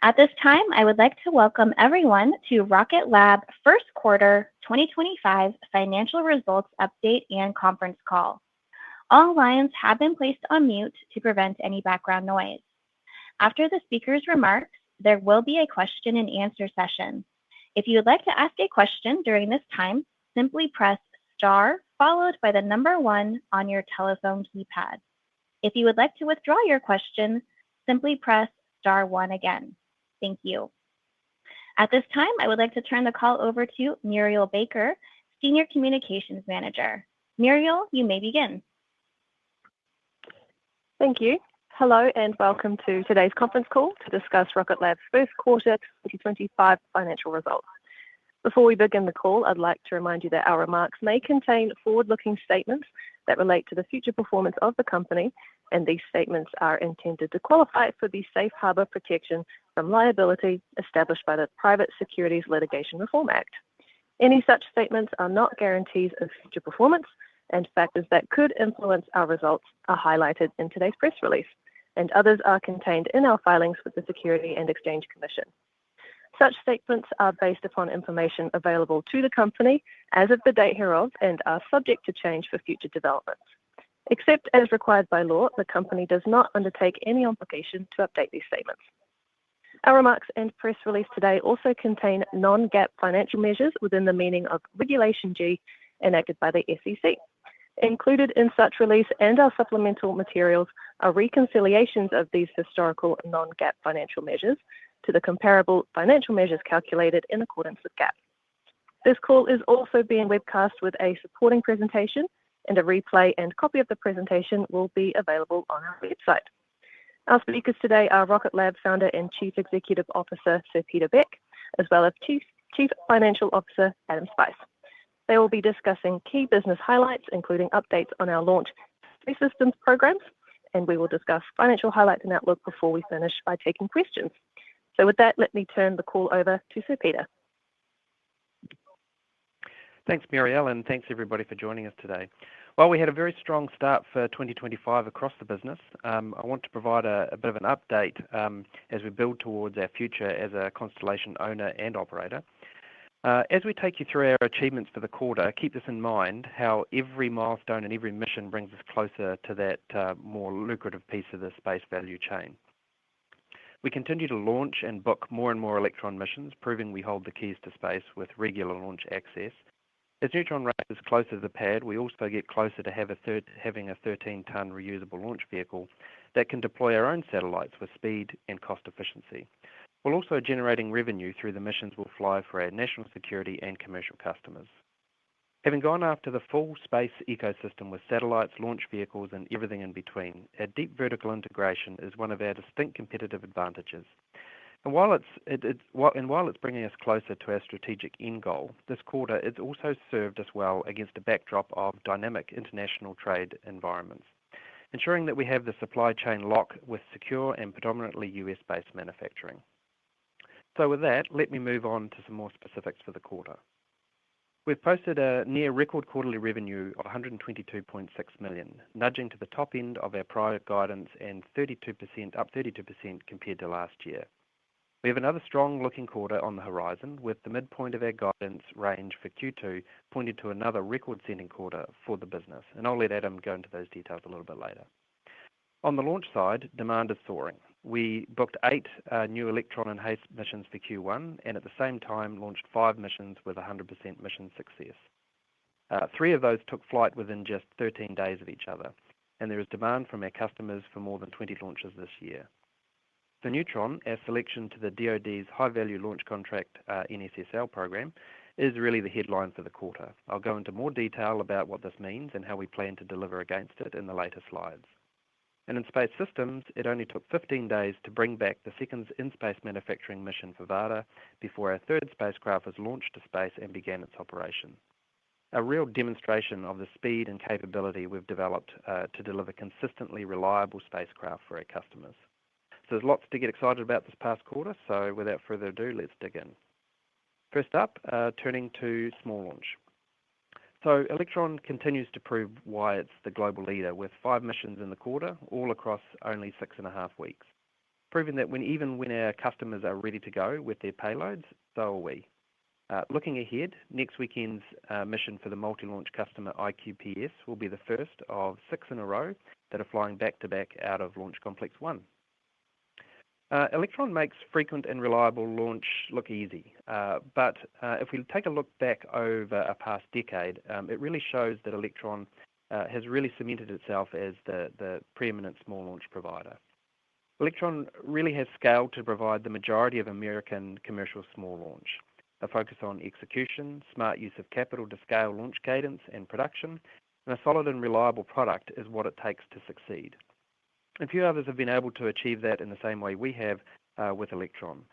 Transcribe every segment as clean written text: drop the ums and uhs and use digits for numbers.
At this time, I would like to welcome everyone to Rocket Lab First Quarter 2025 Financial Results Update and Conference Call. All lines have been placed on mute to prevent any background noise. After the speaker's remarks, there will be a question and answer session. If you would like to ask a question during this time, simply press star followed by the number 1 on your telephone keypad. If you would like to withdraw your question, simply press star 1 again. Thank you. At this time, I would like to turn the call over to Muriel Baker, Senior Communications Manager. Muriel, you may begin. Thank you. Hello and welcome to today's conference call to discuss Rocket Lab's first quarter 2025 financial results. Before we begin the call, I'd like to remind you that our remarks may contain forward-looking statements that relate to the future performance of the company, and these statements are intended to qualify for the safe harbor protection from liability established by the Private Securities Litigation Reform Act. Any such statements are not guarantees of future performance, and factors that could influence our results are highlighted in today's press release, and others are contained in our filings with the Securities and Exchange Commission. Such statements are based upon information available to the company as of the date hereof and are subject to change for future developments. Except as required by law, the company does not undertake any obligation to update these statements. Our remarks and press release today also contain non-GAAP financial measures within the meaning of Regulation G enacted by the SEC. Included in such release and our supplemental materials are reconciliations of these historical non-GAAP financial measures to the comparable financial measures calculated in accordance with GAAP. This call is also being webcast with a supporting presentation, and a replay and copy of the presentation will be available on our website. Our speakers today are Rocket Lab founder and Chief Executive Officer Sir Peter Beck, as well as Chief Financial Officer Adam Spice. They will be discussing key business highlights, including updates on our launch space systems programs, and we will discuss financial highlights and outlook before we finish by taking questions. So with that, let me turn the call over to Sir Peter. Thanks, Muriel, and thanks everybody for joining us today. Well, we had a very strong start for 2025 across the business. I want to provide a bit of an update as we build towards our future as a constellation owner and operator. As we take you through our achievements for the quarter, keep this in mind, how every milestone and every mission brings us closer to that more lucrative piece of the space value chain. We continue to launch and book more and more Electron missions, proving we hold the keys to space with regular launch access. As Neutron races closer to the pad, we also get closer to having a 13-ton reusable launch vehicle that can deploy our own satellites with speed and cost efficiency. We're also generating revenue through the missions we'll fly for our national security and commercial customers. Having gone after the full space ecosystem with satellites, launch vehicles, and everything in between, our deep vertical integration is one of our distinct competitive advantages. And while it's bringing us closer to our strategic end goal, this quarter it's also served us well against a backdrop of dynamic international trade environments, ensuring that we have the supply chain lock with secure and predominantly US-based manufacturing. So with that, let me move on to some more specifics for the quarter. We've posted a near record quarterly revenue of $122.6 million, nudging to the top end of our prior guidance and up 32% compared to last year. We have another strong-looking quarter on the horizon, with the midpoint of our guidance range for Q2 pointing to another record-setting quarter for the business, and I'll let Adam go into those details a little bit later. On the launch side, demand is soaring. We booked 8 new Electron and HASTE missions for Q1, and at the same time launched 5 missions with 100% mission success. 3 of those took flight within just 13 days of each other, and there is demand from our customers for more than 20 launches this year. For Neutron, our selection to the DoD's high-value launch contract NSSL program is really the headline for the quarter. I'll go into more detail about what this means and how we plan to deliver against it in the later slides. And in Space Systems, it only took 15 days to bring back the second in-space manufacturing mission for VADA before our third spacecraft was launched to space and began its operation. A real demonstration of the speed and capability we've developed to deliver consistently reliable spacecraft for our customers. So there's lots to get excited about this past quarter, so without further ado, let's dig in. First up, turning to small launch. So Electron continues to prove why it's the global leader with 5 missions in the quarter, all across only 6.5 weeks. proving that even when our customers are ready to go with their payloads, so are we. Looking ahead, next weekend's mission for the multi-launch customer IQPS will be the first of 6 in a row that are flying back-to-back out of Launch Complex 1. Electron makes frequent and reliable launch look easy, but if we take a look back over a past decade, it really shows that Electron has really cemented itself as the preeminent small launch provider. Electron really has scaled to provide the majority of American commercial small launch. A focus on execution, smart use of capital to scale launch cadence and production, and a solid and reliable product is what it takes to succeed. A few others have been able to achieve that in the same way we have with Electron.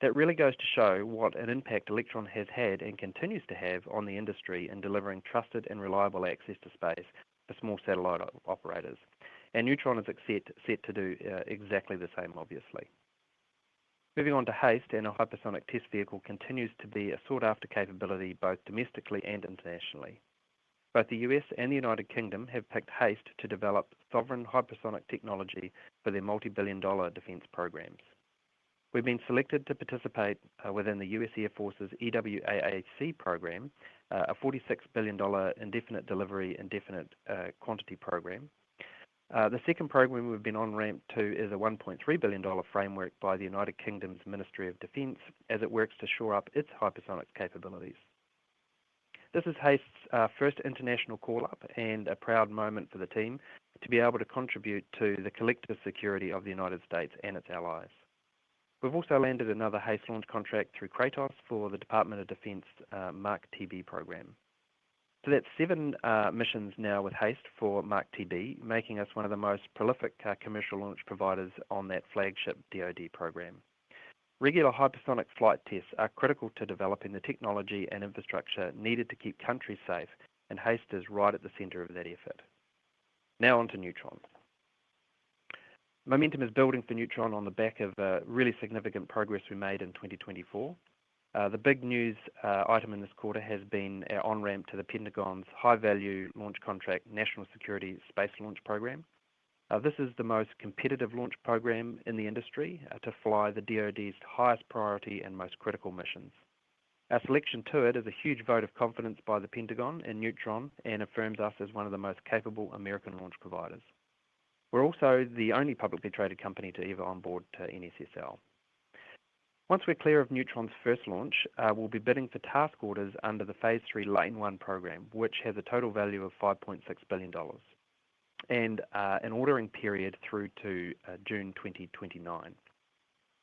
That really goes to show what an impact Electron has had and continues to have on the industry in delivering trusted and reliable access to space for small satellite operators. And Neutron is set to do exactly the same, obviously. Moving on to HASTE, and a hypersonic test vehicle continues to be a sought-after capability both domestically and internationally. Both the US and the United Kingdom have picked HASTE to develop sovereign hypersonic technology for their multi-billion-dollar defense programs. We've been selected to participate within the US Air Force's EWAAC program, a $46 billion indefinite delivery, indefinite quantity program. The second program we've been on-ramped to is a $1.3 billion framework by the United Kingdom's Ministry of Defence as it works to shore up its hypersonic capabilities. This is HASTE's first international call-up and a proud moment for the team to be able to contribute to the collective security of the United States and its allies. We've also landed another HASTE launch contract through Kratos for the Department of Defense MARC-TB program. So that's 7 missions now with HASTE for MARC-TB, making us one of the most prolific commercial launch providers on that flagship DoD program. Regular hypersonic flight tests are critical to developing the technology and infrastructure needed to keep countries safe, and HASTE is right at the centre of that effort. Now on to Neutron. Momentum is building for Neutron on the back of really significant progress we made in 2024. The big news item in this quarter has been our on-ramp to the Pentagon's high-value launch contract National Security Space Launch Program. This is the most competitive launch program in the industry to fly the DoD's highest priority and most critical missions. Our selection to it is a huge vote of confidence by the Pentagon in Neutron and affirms us as one of the most capable American launch providers. We're also the only publicly traded company to ever onboard to NSSL. Once we're clear of Neutron's first launch, we'll be bidding for task orders under the Phase 3 Lane 1 program, which has a total value of $5.6 billion, and an ordering period through to June 2029.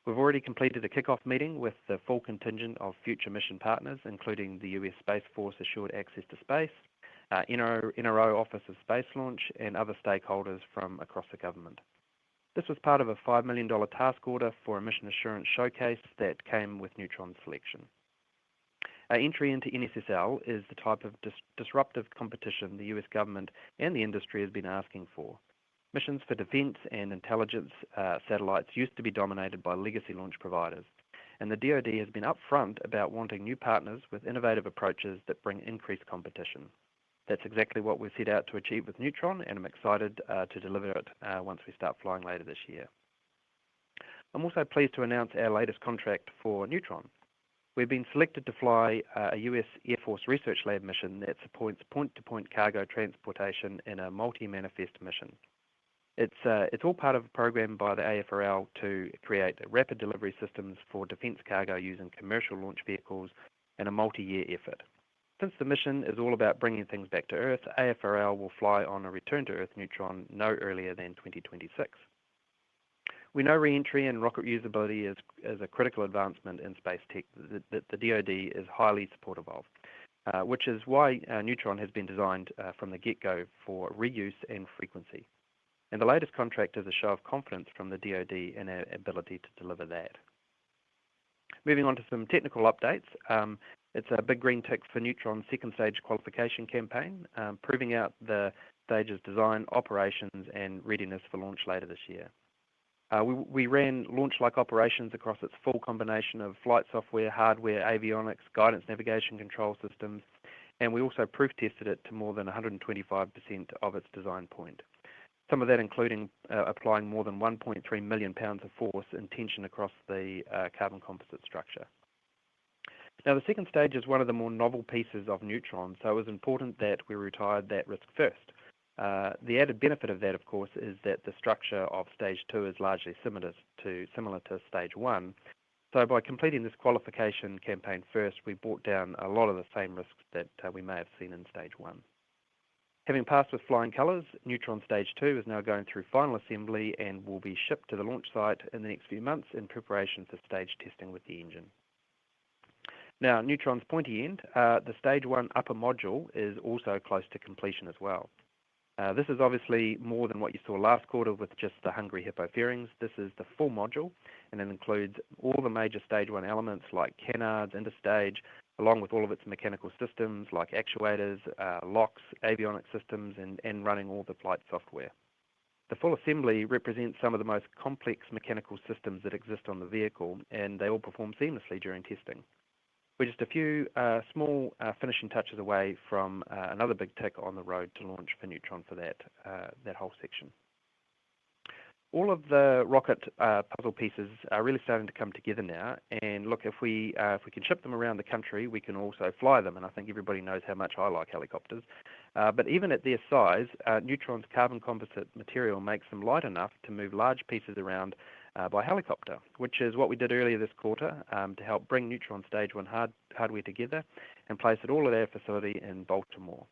We've already completed a kickoff meeting with the full contingent of future mission partners, including the US Space Force Assured Access to Space, NRO Office of Space Launch, and other stakeholders from across the government. This was part of a $5 million task order for a mission assurance showcase that came with Neutron's selection. Our entry into NSSL is the type of disruptive competition the US government and the industry has been asking for. Missions for defense and intelligence satellites used to be dominated by legacy launch providers, and the DoD has been upfront about wanting new partners with innovative approaches that bring increased competition. That's exactly what we set out to achieve with Neutron, and I'm excited to deliver it once we start flying later this year. I'm also pleased to announce our latest contract for Neutron. We've been selected to fly a US Air Force Research Lab mission that supports point-to-point cargo transportation in a multi-manifest mission. It's all part of a program by the AFRL to create rapid delivery systems for defense cargo using commercial launch vehicles and a multi-year effort. Since the mission is all about bringing things back to Earth, AFRL will fly on a return-to-Earth Neutron no earlier than 2026. We know re-entry and rocket usability is a critical advancement in space tech that the DoD is highly supportive of, which is why Neutron has been designed from the get-go for reuse and frequency. And the latest contract is a show of confidence from the DoD in our ability to deliver that. Moving on to some technical updates. It's a big green tick for Neutron's second stage qualification campaign, proving out the stage's design, operations, and readiness for launch later this year. We ran launch-like operations across its full combination of flight software, hardware, avionics, guidance navigation control systems, and we also proof tested it to more than 125% of its design point. some of that including applying more than 1.3 million pounds of force in tension across the carbon composite structure. Now, the second stage is one of the more novel pieces of Neutron, so it was important that we retired that risk first. The added benefit of that, of course, is that the structure of Stage 2 is largely similar to Stage 1. So by completing this qualification campaign first, we brought down a lot of the same risks that we may have seen in Stage 1. Having passed with flying colours, Neutron Stage 2 is now going through final assembly and will be shipped to the launch site in the next few months in preparation for stage testing with the engine. Now, Neutron's pointy end, the Stage 1 upper module, is also close to completion as well. This is obviously more than what you saw last quarter with just the Hungry Hippo fairings. This is the full module, and it includes all the major Stage 1 elements like canards, interstage, along with all of its mechanical systems like actuators, locks, avionic systems, and running all the flight software. The full assembly represents some of the most complex mechanical systems that exist on the vehicle, and they all perform seamlessly during testing. We're just a few small finishing touches away from another big tick on the road to launch for Neutron for that whole section. All of the rocket puzzle pieces are really starting to come together now. And look, if we can ship them around the country, we can also fly them. And I think everybody knows how much I like helicopters. But even at their size, Neutron's carbon composite material makes them light enough to move large pieces around by helicopter, which is what we did earlier this quarter to help bring Neutron Stage 1 hardware together and place it all at our facility in Baltimore.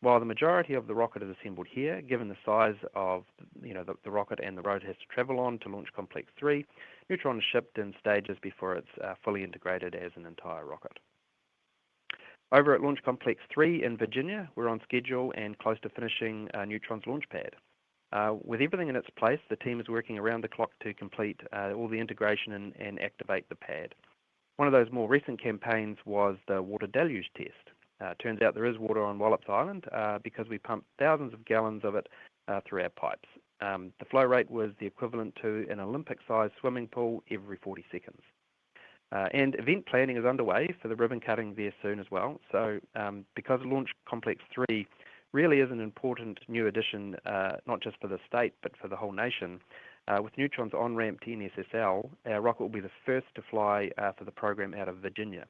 While the majority of the rocket is assembled here, given the size of the rocket and the road it has to travel on to Launch Complex 3, Neutron is shipped in stages before it's fully integrated as an entire rocket. Over at Launch Complex 3 in Virginia, we're on schedule and close to finishing Neutron's launch pad. With everything in its place, the team is working around the clock to complete all the integration and activate the pad. One of those more recent campaigns was the water deluge test. Turns out there is water on Wallops Island because we pumped thousands of gallons of it through our pipes. The flow rate was the equivalent to an Olympic-sized swimming pool every 40 seconds. And event planning is underway for the ribbon cutting there soon as well. So because Launch Complex 3 really is an important new addition, not just for the state, but for the whole nation, with Neutron's on-ramp to NSSL, our rocket will be the first to fly for the program out of Virginia.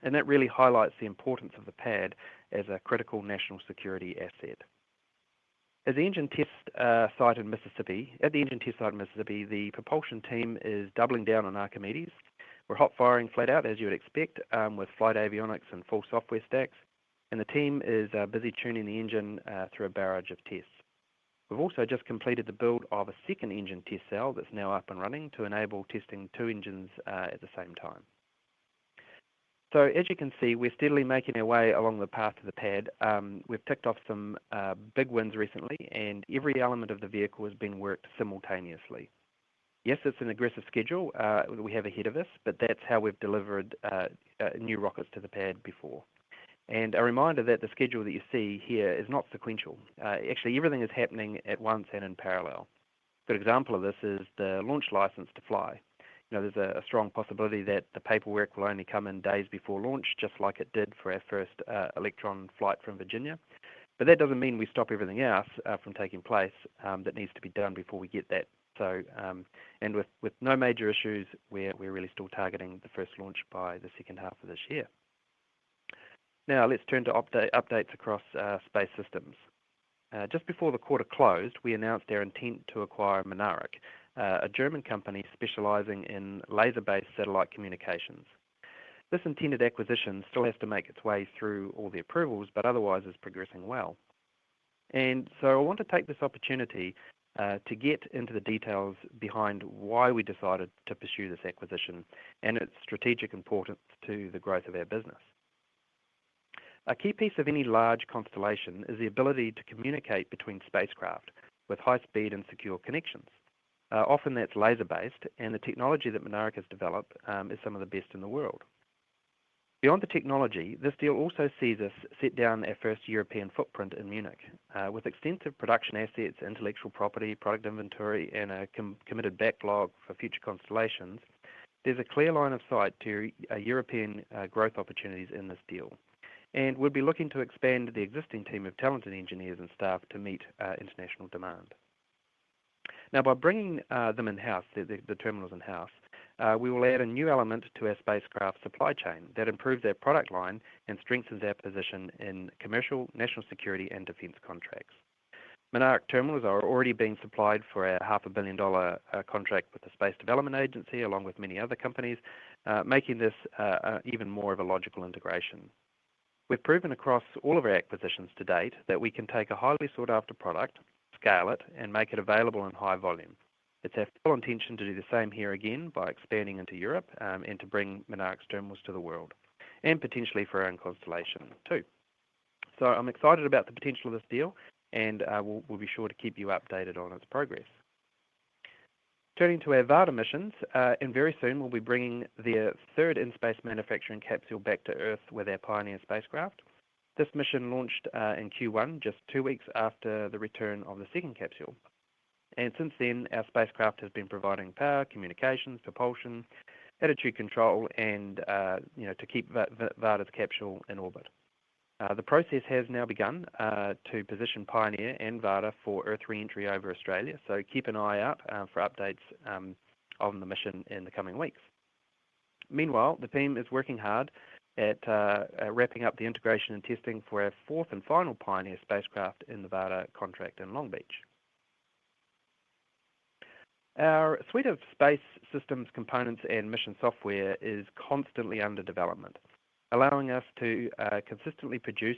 And that really highlights the importance of the pad as a critical national security asset. At the engine test site in Mississippi, the propulsion team is doubling down on Archimedes. We're hot firing flat out, as you would expect, with flight avionics and full software stacks. And the team is busy tuning the engine through a barrage of tests. We've also just completed the build of a second engine test cell that's now up and running to enable testing two engines at the same time. So as you can see, we're steadily making our way along the path to the pad. We've ticked off some big wins recently, and every element of the vehicle has been worked simultaneously. Yes, it's an aggressive schedule that we have ahead of us, but that's how we've delivered new rockets to the pad before. And a reminder that the schedule that you see here is not sequential. Actually, everything is happening at once and in parallel. A good example of this is the launch license to fly. There's a strong possibility that the paperwork will only come in days before launch, just like it did for our first Electron flight from Virginia. But that doesn't mean we stop everything else from taking place that needs to be done before we get that. So, and with no major issues, we're really still targeting the first launch by the second half of this year. Now let's turn to updates across space systems. Just before the quarter closed, we announced our intent to acquire Mynaric, a German company specializing in laser-based satellite communications. This intended acquisition still has to make its way through all the approvals, but otherwise is progressing well. And so I want to take this opportunity to get into the details behind why we decided to pursue this acquisition and its strategic importance to the growth of our business. A key piece of any large constellation is the ability to communicate between spacecraft with high-speed and secure connections. Often that's laser-based, and the technology that Mynaric has developed is some of the best in the world. Beyond the technology, this deal also sees us set down our first European footprint in Munich. With extensive production assets, intellectual property, product inventory, and a committed backlog for future constellations, there's a clear line of sight to European growth opportunities in this deal. And we'll be looking to expand the existing team of talented engineers and staff to meet international demand. Now, by bringing them in-house, the terminals in-house, we will add a new element to our spacecraft supply chain that improves our product line and strengthens our position in commercial, national security, and defence contracts. Monarch terminals are already being supplied for our $500 million contract with the Space Development Agency, along with many other companies, making this even more of a logical integration. We've proven across all of our acquisitions to date that we can take a highly sought-after product, scale it, and make it available in high volume. It's our full intention to do the same here again by expanding into Europe and to bring Monarch's terminals to the world, and potentially for our own constellation too. So I'm excited about the potential of this deal, and we'll be sure to keep you updated on its progress. Turning to our Varda missions, and very soon we'll be bringing the third in-space manufacturing capsule back to Earth with our Pioneer spacecraft. This mission launched in Q1, just 2 weeks after the return of the second capsule. And since then, our spacecraft has been providing power, communications, propulsion, attitude control, and to keep Varda's capsule in orbit. The process has now begun to position Pioneer and Varda for Earth re-entry over Australia, so keep an eye out for updates on the mission in the coming weeks. Meanwhile, the team is working hard at wrapping up the integration and testing for our fourth and final Pioneer spacecraft in the Varda contract in Long Beach. Our suite of space systems, components, and mission software is constantly under development, allowing us to consistently produce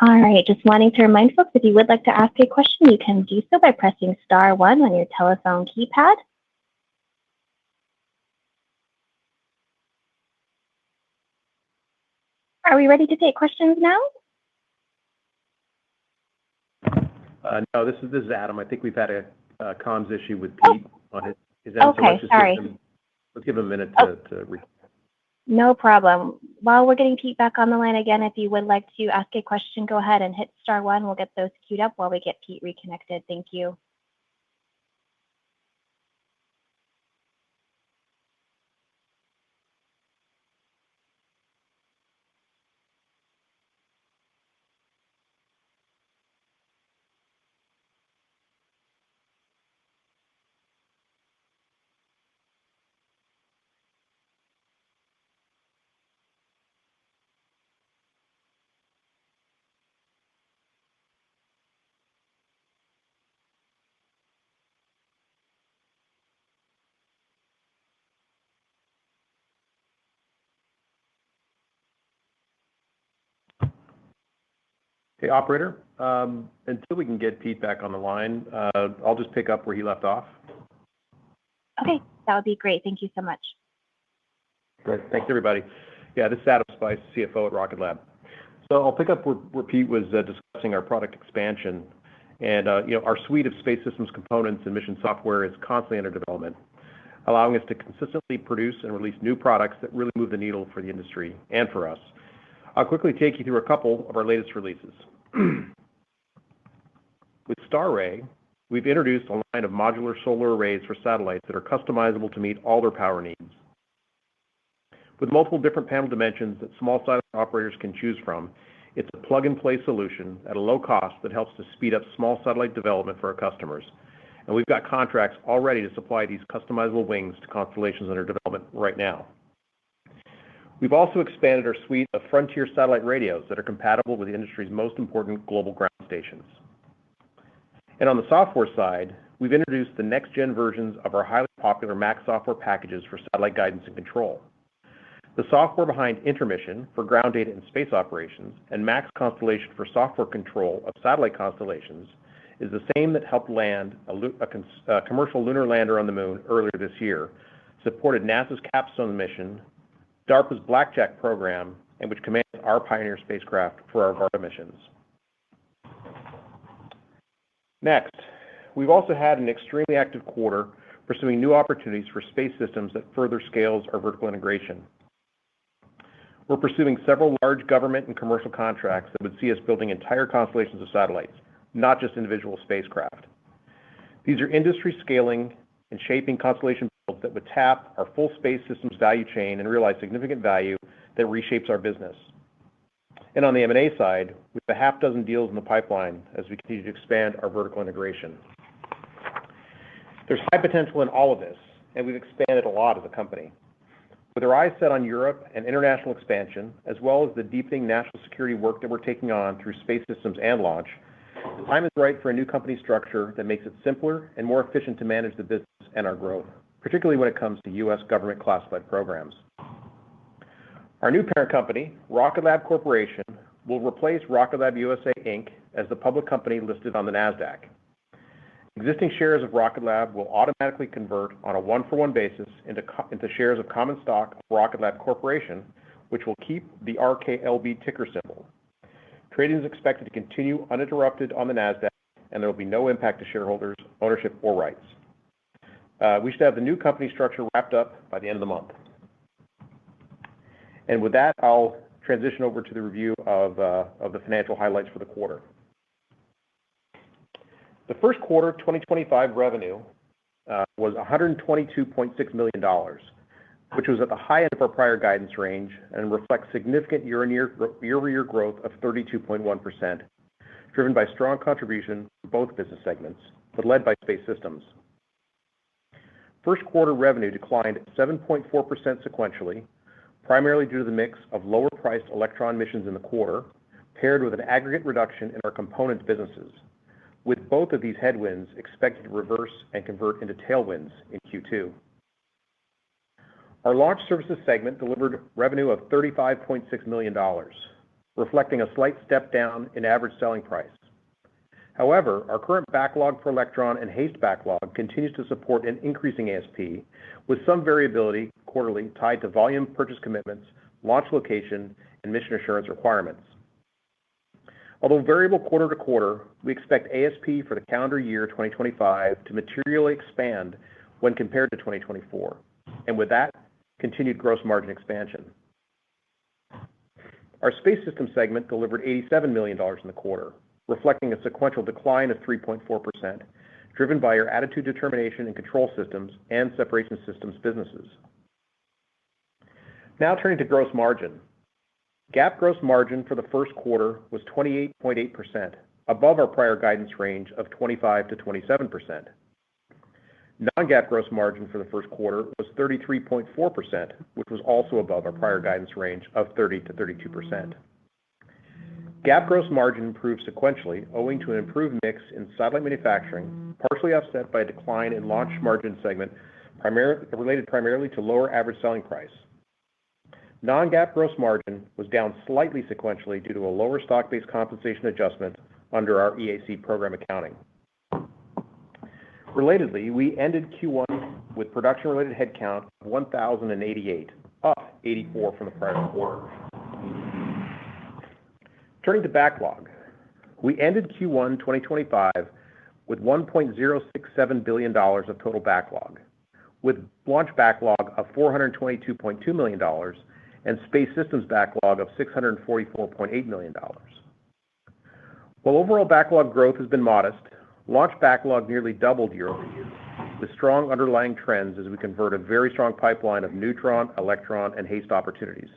All right, just wanting to remind folks, if you would like to ask a question, you can do so by pressing *1 on your telephone keypad. Are we ready to take questions now? No, this is Adam. I think we've had a comms issue with Pete on it. Okay, sorry. Let's give him a minute to No problem. While we're getting Pete back on the line again, if you would like to ask a question, go ahead and hit *1. We'll get those queued up while we get Pete reconnected. Thank you. Hey, operator, until we can get Pete back on the line, I'll just pick up where he left off. Okay, that would be great. Thank you so much. Great. Thanks, everybody. Yeah, this is Adam Spice, CFO at Rocket Lab. So I'll pick up where Pete was discussing our product expansion. And, our suite of space systems components and mission software is constantly under development, allowing us to consistently produce and release new products that really move the needle for the industry and for us. I'll quickly take you through a couple of our latest releases. With StarRay, we've introduced a line of modular solar arrays for satellites that are customizable to meet all their power needs. With multiple different panel dimensions that small satellite operators can choose from, it's a plug-and-play solution at a low cost that helps to speed up small satellite development for our customers. And we've got contracts already to supply these customizable wings to constellations under development right now. We've also expanded our suite of frontier satellite radios that are compatible with the industry's most important global ground stations. And on the software side, we've introduced the next-gen versions of our highly popular Max software packages for satellite guidance and control. The software behind Intermission for ground data and space operations and Max Constellation for software control of satellite constellations is the same that helped land a commercial lunar lander on the moon earlier this year, supported NASA's Capstone mission, DARPA's Blackjack program, and which commands our Pioneer spacecraft for our Varda missions. Next, we've also had an extremely active quarter pursuing new opportunities for space systems that further scales our vertical integration. We're pursuing several large government and commercial contracts that would see us building entire constellations of satellites, not just individual spacecraft. These are industry scaling and shaping constellation builds that would tap our full space systems value chain and realize significant value that reshapes our business. And on the M&A side, we have a half dozen deals in the pipeline as we continue to expand our vertical integration. There's high potential in all of this, and we've expanded a lot as a company. With our eyes set on Europe and international expansion, as well as the deepening national security work that we're taking on through space systems and launch, the time is right for a new company structure that makes it simpler and more efficient to manage the business and our growth, particularly when it comes to U.S. government classified programs. Our new parent company, Rocket Lab Corporation, will replace Rocket Lab USA, Inc. as the public company listed on the NASDAQ. Existing shares of Rocket Lab will automatically convert on a one-for-one basis into shares of common stock of Rocket Lab Corporation, which will keep the RKLB ticker symbol. Trading is expected to continue uninterrupted on the NASDAQ, and there will be no impact to shareholders, ownership, or rights. We should have the new company structure wrapped up by the end of the month. And with that, I'll transition over to the review of the financial highlights for the quarter. The first quarter 2025 revenue was $122.6 million, which was at the high end of our prior guidance range and reflects significant year-over-year growth of 32.1%, driven by strong contribution from both business segments, but led by space systems. First quarter revenue declined 7.4% sequentially, primarily due to the mix of lower-priced Electron missions in the quarter, paired with an aggregate reduction in our components businesses, with both of these headwinds expected to reverse and convert into tailwinds in Q2. Our launch services segment delivered revenue of $35.6 million, reflecting a slight step down in average selling price. However, our current backlog for Electron and HASTE backlog continues to support an increasing ASP, with some variability quarterly tied to volume purchase commitments, launch location, and mission assurance requirements. Although variable quarter to quarter, we expect ASP for the calendar year 2025 to materially expand when compared to 2024, and with that, continued gross margin expansion. Our space systems segment delivered $87 million in the quarter, reflecting a sequential decline of 3.4%, driven by our attitude determination and control systems and separation systems businesses. Now turning to gross margin. GAAP gross margin for the first quarter was 28.8%, above our prior guidance range of 25 to 27%. Non-GAAP gross margin for the first quarter was 33.4%, which was also above our prior guidance range of 30 to 32%. GAAP gross margin improved sequentially, owing to an improved mix in satellite manufacturing, partially offset by a decline in launch margin segment, related primarily to lower average selling price. Non-GAAP gross margin was down slightly sequentially due to a lower stock-based compensation adjustment under our EAC program accounting. Relatedly, we ended Q1 with production-related headcount of 1,088, up 84 from the prior quarter. Turning to backlog, we ended Q1 2025 with $1.067 billion of total backlog, with launch backlog of $422.2 million and space systems backlog of $644.8 million. While overall backlog growth has been modest, launch backlog nearly doubled year over year, with strong underlying trends as we convert a very strong pipeline of Neutron, Electron, and HASTE opportunities.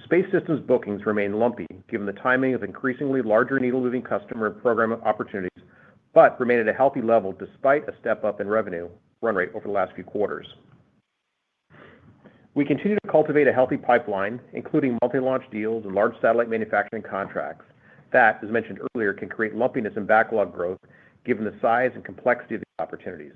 Space systems bookings remain lumpy given the timing of increasingly larger needle-moving customer and program opportunities, but remain at a healthy level despite a step-up in revenue run rate over the last few quarters. We continue to cultivate a healthy pipeline, including multi-launch deals and large satellite manufacturing contracts that, as mentioned earlier, can create lumpiness in backlog growth given the size and complexity of the opportunities.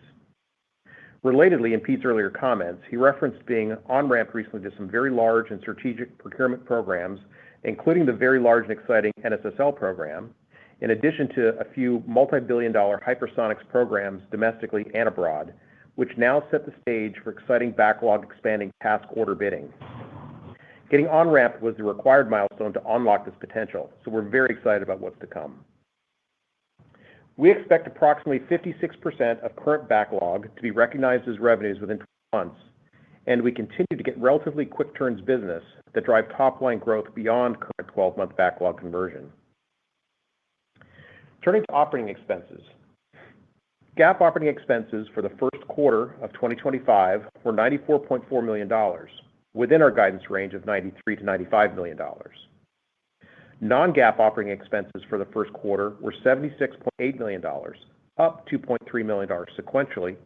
Relatedly, in Pete's earlier comments, he referenced being on-ramped recently to some very large and strategic procurement programs, including the very large and exciting NSSL program, in addition to a few multi-billion-dollar hypersonics programs domestically and abroad, which now set the stage for exciting backlog-expanding task order bidding. Getting on-ramped was the required milestone to unlock this potential, so we're very excited about what's to come. We expect approximately 56% of current backlog to be recognized as revenues within 12 months, and we continue to get relatively quick turns business that drive top-line growth beyond current 12-month backlog conversion. Turning to operating expenses. GAAP operating expenses for the first quarter of 2025 were $94.4 million, within our guidance range of $93 to $95 million. Non-GAAP operating expenses for the first quarter were $76.8 million, up $2.3 million sequentially,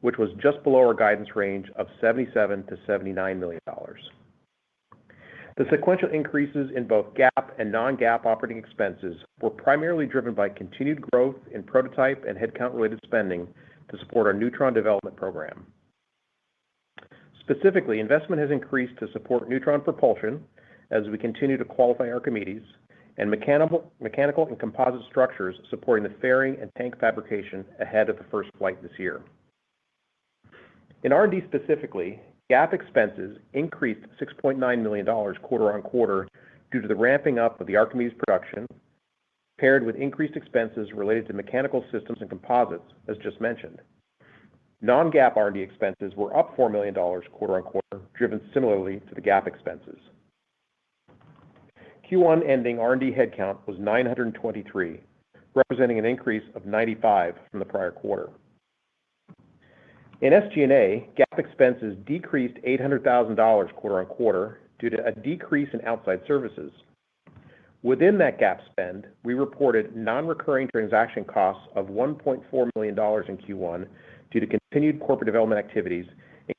which was just below our guidance range of $77 to $79 million. The sequential increases in both GAAP and non-GAAP operating expenses were primarily driven by continued growth in prototype and headcount-related spending to support our Neutron development program. Specifically, investment has increased to support Neutron propulsion as we continue to qualify Archimedes, and mechanical and composite structures supporting the fairing and tank fabrication ahead of the first flight this year. In R&D specifically, GAAP expenses increased $6.9 million quarter on quarter due to the ramping up of the Archimedes production, paired with increased expenses related to mechanical systems and composites, as just mentioned. Non-GAAP R&D expenses were up $4 million quarter on quarter, driven similarly to the GAAP expenses. Q1 ending R&D headcount was 923, representing an increase of 95 from the prior quarter. In SG&A, GAAP expenses decreased $800,000 quarter on quarter due to a decrease in outside services. Within that GAAP spend, we reported non-recurring transaction costs of $1.4 million in Q1 due to continued corporate development activities,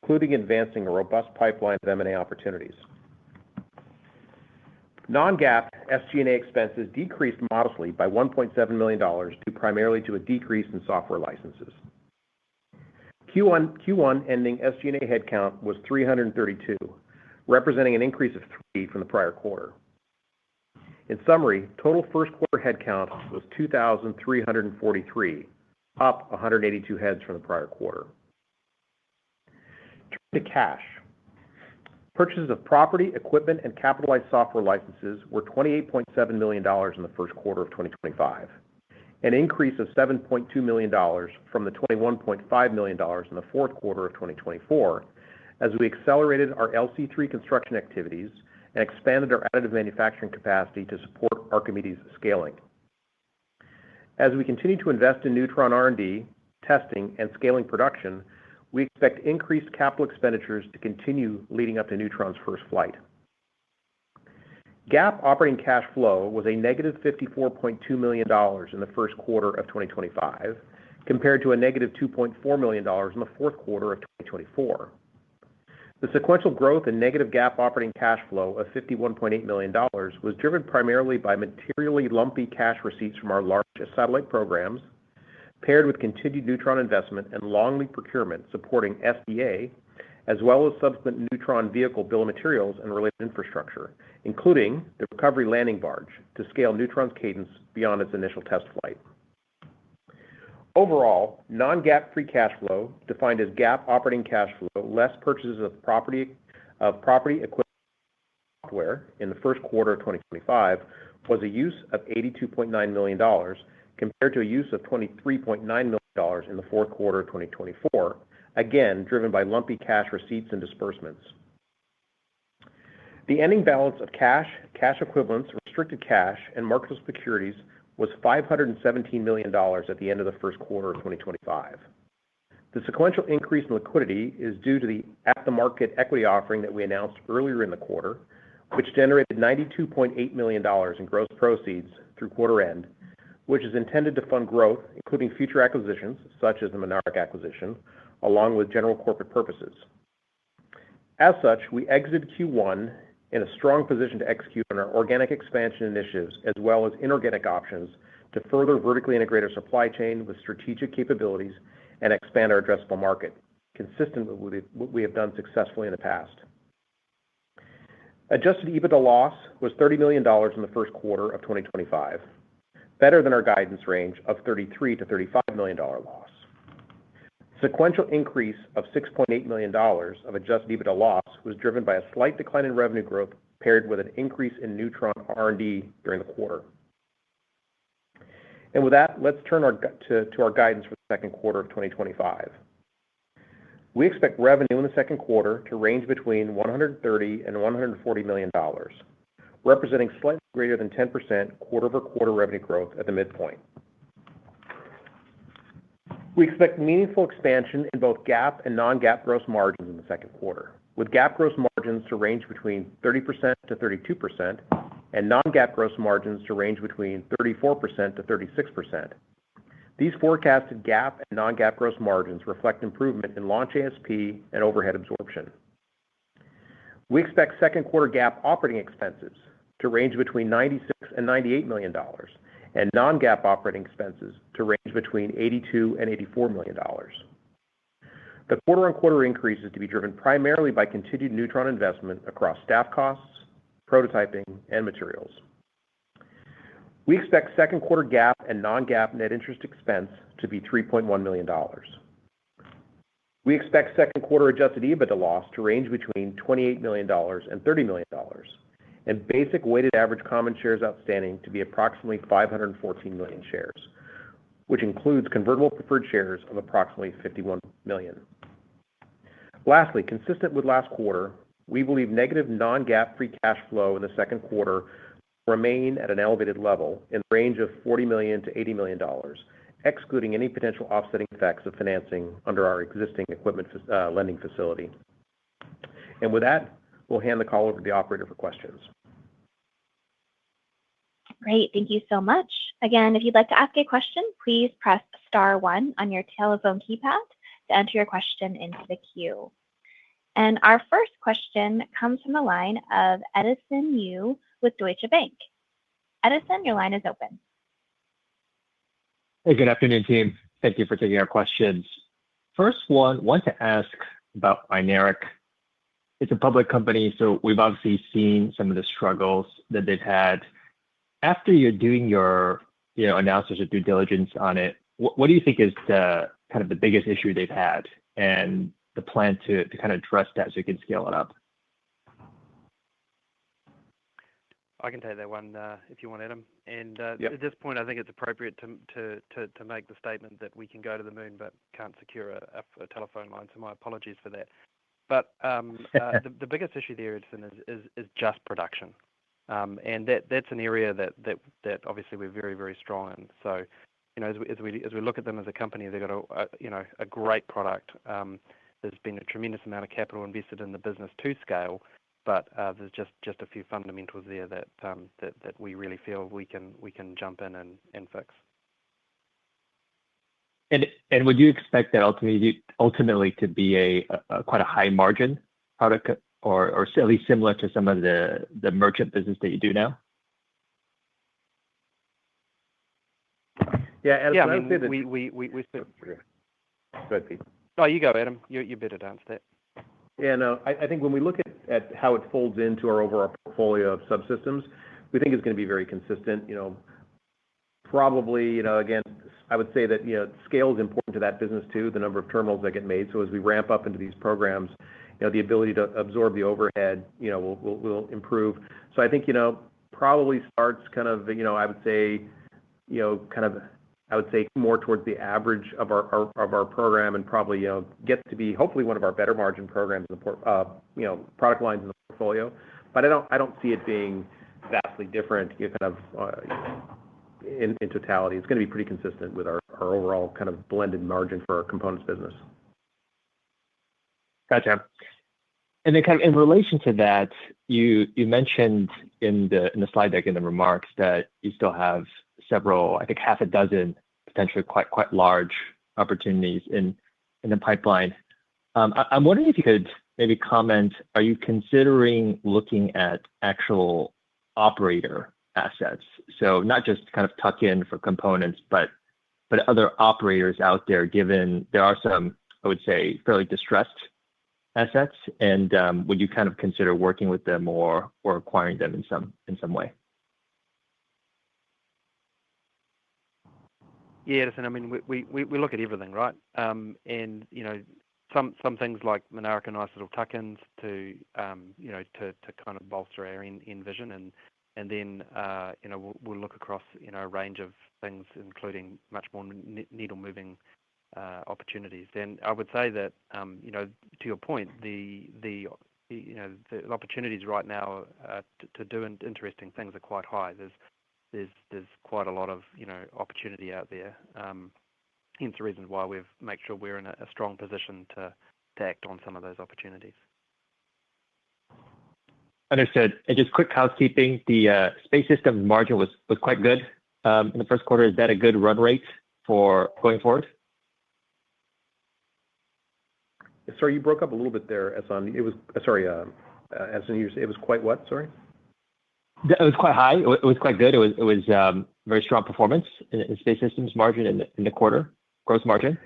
including advancing a robust pipeline of M&A opportunities. Non-GAAP SG&A expenses decreased modestly by $1.7 million due primarily to a decrease in software licenses. Q1 ending SG&A headcount was 332, representing an increase of 3 from the prior quarter. In summary, total first quarter headcount was 2,343, up 182 heads from the prior quarter. Turning to cash. Purchases of property, equipment, and capitalized software licenses were $28.7 million in the first quarter of 2025, an increase of $7.2 million from the $21.5 million in the fourth quarter of 2024, as we accelerated our LC-3 construction activities and expanded our additive manufacturing capacity to support Archimedes scaling. As we continue to invest in Neutron R&D, testing, and scaling production, we expect increased capital expenditures to continue leading up to Neutron's first flight. GAAP operating cash flow was a negative $54.2 million in the first quarter of 2025, compared to a negative $2.4 million in the fourth quarter of 2024. The sequential growth in negative GAAP operating cash flow of $51.8 million was driven primarily by materially lumpy cash receipts from our large satellite programs, paired with continued Neutron investment and long lead procurement supporting SDA, as well as subsequent Neutron vehicle bill of materials and related infrastructure, including the recovery landing barge to scale Neutron's cadence beyond its initial test flight. Overall, non-GAAP free cash flow, defined as GAAP operating cash flow less purchases of property, equipment, software in the first quarter of 2025, was a use of $82.9 million, compared to a use of $23.9 million in the fourth quarter of 2024, again driven by lumpy cash receipts and disbursements. The ending balance of cash, cash equivalents, restricted cash, and marketable securities was $517 million at the end of the first quarter of 2025. The sequential increase in liquidity is due to the at-the-market equity offering that we announced earlier in the quarter, which generated $92.8 million in gross proceeds through quarter end, which is intended to fund growth, including future acquisitions, such as the Monarch acquisition, along with general corporate purposes. As such, we exited Q1 in a strong position to execute on our organic expansion initiatives, as well as inorganic options to further vertically integrate our supply chain with strategic capabilities and expand our addressable market, consistent with what we have done successfully in the past. Adjusted EBITDA loss was $30 million in the first quarter of 2025, better than our guidance range of $33 to $35 million loss. Sequential increase of $6.8 million of adjusted EBITDA loss was driven by a slight decline in revenue growth paired with an increase in Neutron R&D during the quarter. And with that, let's turn to our guidance for the second quarter of 2025. We expect revenue in the second quarter to range between $130 and $140 million, representing slightly greater than 10% quarter-over-quarter revenue growth at the midpoint. We expect meaningful expansion in both GAAP and non-GAAP gross margins in the second quarter, with GAAP gross margins to range between 30% to 32% and non-GAAP gross margins to range between 34% to 36%. These forecasted GAAP and non-GAAP gross margins reflect improvement in launch ASP and overhead absorption. We expect second quarter GAAP operating expenses to range between $96 and $98 million, and non-GAAP operating expenses to range between $82 and $84 million. The quarter-on-quarter increase is to be driven primarily by continued Neutron investment across staff costs, prototyping, and materials. We expect second quarter GAAP and non-GAAP net interest expense to be $3.1 million. We expect second quarter adjusted EBITDA loss to range between $28 million and $30 million, and basic weighted average common shares outstanding to be approximately 514 million shares, which includes convertible preferred shares of approximately 51 million. Lastly, consistent with last quarter, we believe negative non-GAAP free cash flow in the second quarter will remain at an elevated level in the range of $40 million to $80 million, excluding any potential offsetting effects of financing under our existing equipment lending facility. And with that, we'll hand the call over to the operator for questions. Great. Thank you so much. Again, if you'd like to ask a question, please press star one on your telephone keypad to enter your question into the queue. And our first question comes from the line of Edison Yu with Deutsche Bank. Edison, your line is open. Hey, good afternoon, team. Thank you for taking our questions. First one, want to ask about Mynaric. It's a public company, so we've obviously seen some of the struggles that they've had. After you're doing your analysis or due diligence on it, what do you think is the kind of the biggest issue they've had and the plan to kind of address that so you can scale it up? I can take that one if you want, Adam. And Yep. At this point, I think it's appropriate to make the statement that we can go to the moon but can't secure a telephone line. So my apologies for that. But the biggest issue there, Edison, is just production, and that's an area that obviously we're very, very strong in. So as we look at them as a company, they've got a great product. There's been a tremendous amount of capital invested in the business to scale, but there's just a few fundamentals there that we really feel we can jump in and fix. And would you expect that ultimately to be a quite a high margin product, or at least similar to some of the merchant business that you do now? Yeah, Adam, Yeah, I I would say mean, that we Go ahead, Pete. Oh, you go, Adam. You're better to answer that. Yeah, no, I think when we look at how it folds into our overall portfolio of subsystems, we think it's going to be very consistent. Probably, again, I would say that scale is important to that business too, the number of terminals that get made. So as we ramp up into these programs, the ability to absorb the overhead, will improve. So I think probably starts kind of I would say more towards the average of our program, and probably gets to be hopefully one of our better margin programs in the product lines in the portfolio. But I don't see it being vastly different in totality. It's going to be pretty consistent with our overall kind of blended margin for our components business. Gotcha. And then kind of in relation to that, you mentioned in the slide deck in the remarks that you still have several, I think half a dozen potentially quite large opportunities in the pipeline. I'm wondering if you could maybe comment, are you considering looking at actual operator assets? So not just kind of tuck in for components, but other operators out there, given there are some, I would say, fairly distressed assets, and would you kind of consider working with them or acquiring them in some way? Yeah, Edison, I mean, we look at everything, right? And some things like Mynaric are nice little tuck-ins to kind of bolster our end vision, and and then we'll look across a range of things, including much more needle-moving opportunities. And I would say that to your point, the opportunities right now to do interesting things are quite high. There's quite a lot of opportunity out there. Hence the reasons why we've made sure we're in a strong position to act on some of those opportunities. Understood. And just quick housekeeping, the space systems margin was quite good in the first quarter. Is that a good run rate for going forward? Sorry, you broke up a little bit there, Ehsan. It was Ehsan, it was quite what? Sorry. It was quite high. It was quite good. It was very strong performance in space systems margin in the quarter, gross margin.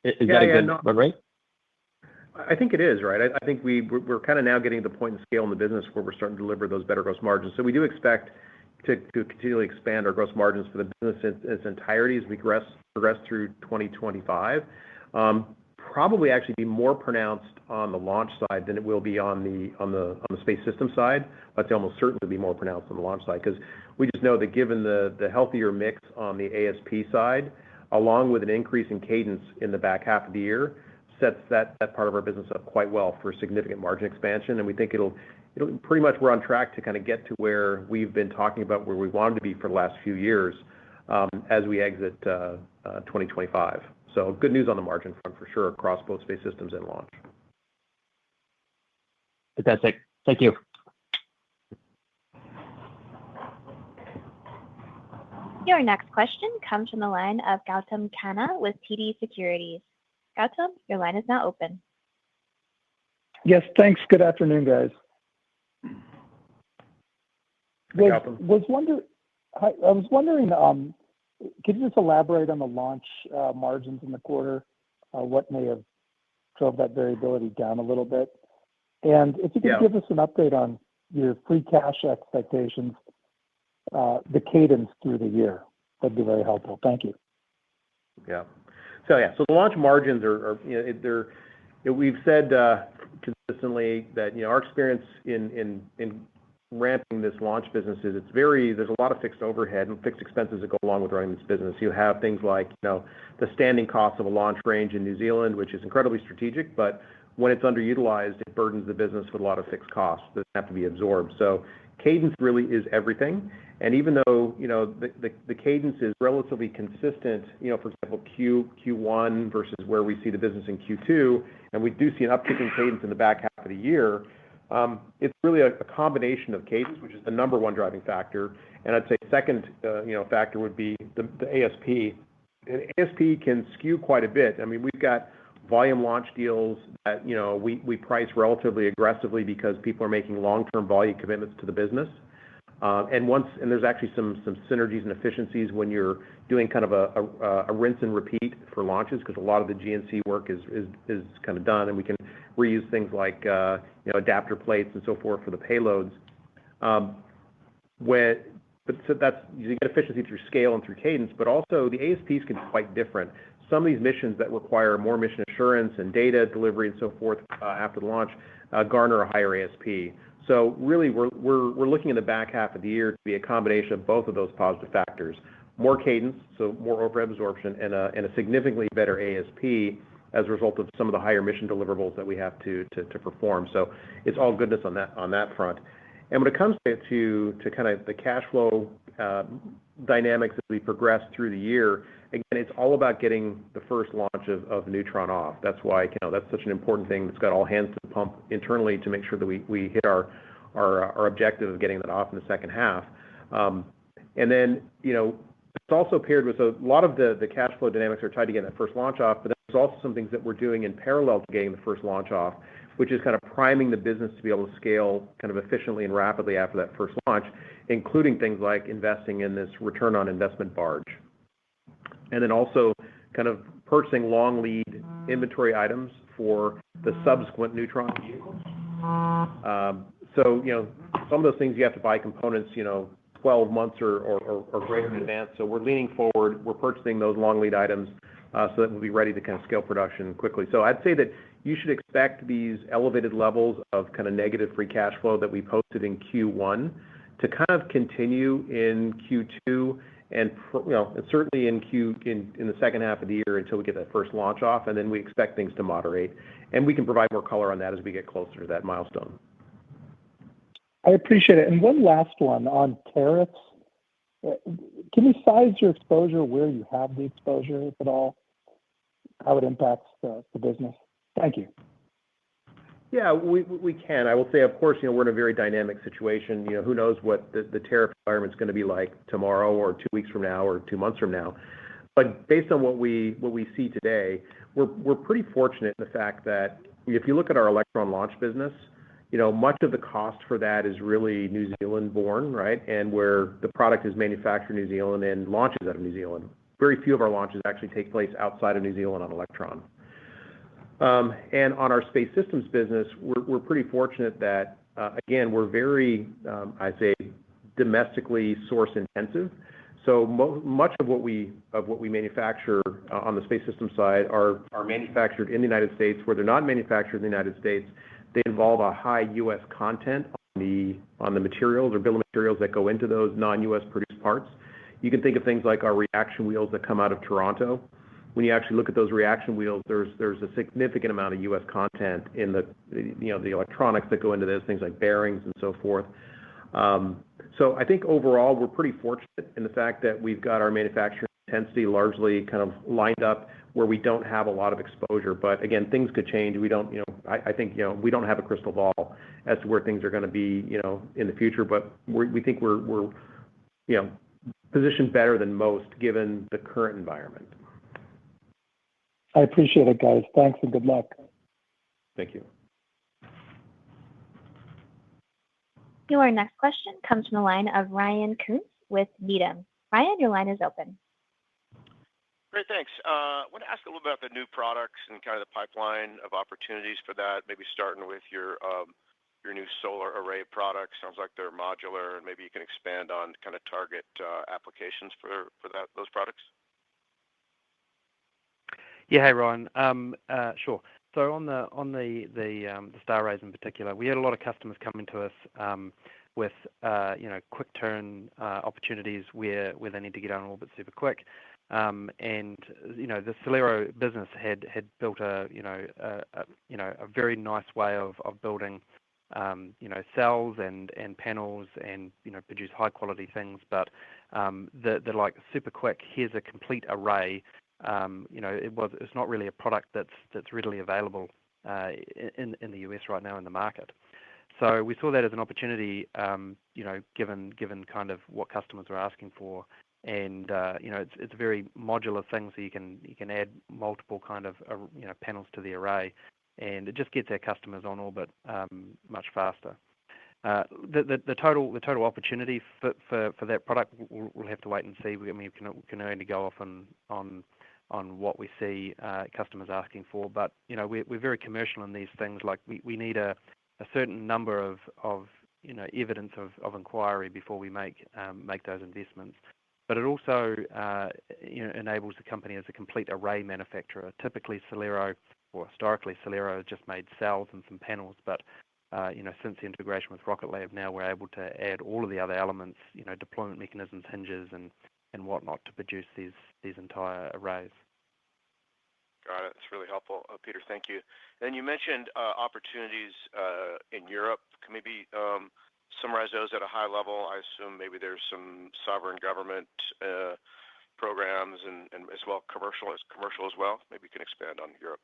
Is that a good run rate? I think it is, right? I think we're kind of now getting to the point in scale in the business where we're starting to deliver those better gross margins. So we do expect to continually expand our gross margins for the business in its entirety as we progress through 2025. Probably actually be more pronounced on the launch side than it will be on the space system side. I'd say almost certainly be more pronounced on the launch side because we just know that given the healthier mix on the ASP side, along with an increase in cadence in the back half of the year, sets that part of our business up quite well for significant margin expansion. And we think it'll pretty much we're on track to kind of get to where we've been talking about where we wanted to be for the last few years as we exit 2025. So good news on the margin front for sure across both space systems and launch. Fantastic. Thank you. Your next question comes from the line of Gautam Khanna with TD Securities. Gautam, your line is now open. Yes, thanks. Good afternoon, guys. I was wondering, could you just elaborate on the launch margins in the quarter? What may have drove that variability down a little bit? And if you could give us an update on your free cash expectations, the cadence through the year, that'd be very helpful. Thank you. Yeah. So the launch margins are we've said consistently that our experience in ramping this launch business is there's a lot of fixed overhead and fixed expenses that go along with running this business. You have things like the standing cost of a launch range in New Zealand, which is incredibly strategic, but when it's underutilized, it burdens the business with a lot of fixed costs that have to be absorbed. So cadence really is everything. And even though the cadence is relatively consistent, for example, Q1 versus where we see the business in Q2, and we do see an uptick in cadence in the back half of the year, it's really a combination of cadence, which is the number one driving factor. And I'd say second factor would be the ASP. And ASP can skew quite a bit. I mean, we've got volume launch deals that we price relatively aggressively because people are making long-term volume commitments to the business. And there's actually some synergies and efficiencies when you're doing kind of a rinse and repeat for launches because a lot of the GNC work is kind of done, and we can reuse things like adapter plates and so forth for the payloads. So you get efficiency through scale and through cadence, but also the ASPs can be quite different. Some of these missions that require more mission assurance and data delivery and so forth after the launch garner a higher ASP. So really, we're looking in the back half of the year to be a combination of both of those positive factors: more cadence, so more overhead absorption, and a significantly better ASP as a result of some of the higher mission deliverables that we have to perform. So it's all goodness on that front. And when it comes to kind of the cash flow dynamics as we progress through the year, again, it's all about getting the first launch of Neutron off. That's why that's such an important thing that's got all hands to the pump internally to make sure that we hit our objective of getting that off in the second half. And then it's also paired with a lot of the cash flow dynamics are tied to getting that first launch off, but there's also some things that we're doing in parallel to getting the first launch off, which is kind of priming the business to be able to scale kind of efficiently and rapidly after that first launch, including things like investing in this return on investment barge. And then also kind of purchasing long lead inventory items for the subsequent Neutron vehicles. So some of those things you have to buy components 12 months or greater in advance. So we're leaning forward. We're purchasing those long lead items so that we'll be ready to kind of scale production quickly. So I'd say that you should expect these elevated levels of kind of negative free cash flow that we posted in Q1 to kind of continue in Q2 and certainly in the second half of the year until we get that first launch off, and then we expect things to moderate. And we can provide more color on that as we get closer to that milestone. I appreciate it. And one last one on tariffs. Can you size your exposure, where you have the exposure, if at all, how it impacts the business? Thank you. Yeah, we can. I will say, of course, we're in a very dynamic situation. Who knows what the tariff environment is going to be like tomorrow or 2 weeks from now or 2 months from now. But based on what we see today, we're pretty fortunate in the fact that if you look at our Electron launch business, much of the cost for that is really New Zealand born, right? And where the product is manufactured in New Zealand and launches out of New Zealand. Very few of our launches actually take place outside of New Zealand on Electron. And on our space systems business, we're pretty fortunate that, again, we're very, I say, domestically source intensive. So much of what we manufacture on the space system side are manufactured in the United States. Where they're not manufactured in the United States, they involve a high U.S. content on the materials or bill of materials that go into those non-U.S. produced parts. You can think of things like our reaction wheels that come out of Toronto. When you actually look at those reaction wheels, there's a significant amount of U.S. content in the electronics that go into those, things like bearings and so forth. So I think overall we're pretty fortunate in the fact that we've got our manufacturing intensity largely kind of lined up where we don't have a lot of exposure. But again, things could change. We don't, I think we don't have a crystal ball as to where things are going to be, in the future. But we think we're positioned better than most given the current environment. I appreciate it, guys. Thanks and good luck. Thank you. Your next question comes from the line of Ryan Koontz with Needham. Ryan, your line is open. Great, thanks. I want to ask a little about the new products and kind of the pipeline of opportunities for that, maybe starting with your new solar array products. Sounds like they're modular, and maybe you can expand on kind of target applications for those products. Yeah, hey Ryan. Sure. So on the star arrays in particular, we had a lot of customers coming to us with quick turn opportunities where they need to get out on orbit super quick. And the Celero business had built a very nice way of building cells and panels and produce high quality things. But the like super quick, here's a complete array. It's not really a product that's readily available in the US right now in the market. So we saw that as an opportunity, given kind of what customers were asking for, and it's a very modular thing, so you can add multiple kind of panels to the array, and it just gets our customers on orbit much faster. The total opportunity for that product, we'll have to wait and see. I mean, we can only go off on what we see customers asking for, but we're very commercial in these things. Like we need a certain number of evidence of inquiry before we make those investments. But it also enables the company as a complete array manufacturer. Typically, historically, Celero has just made cells and some panels, but since the integration with Rocket Lab, now we're able to add all of the other elements, deployment mechanisms, hinges, and whatnot to produce these entire arrays. Got it. That's really helpful, Peter. Thank you. And you mentioned opportunities in Europe. Can maybe summarize those at a high level? I assume maybe there's some sovereign government programs and as well commercial as well. Maybe you can expand on Europe.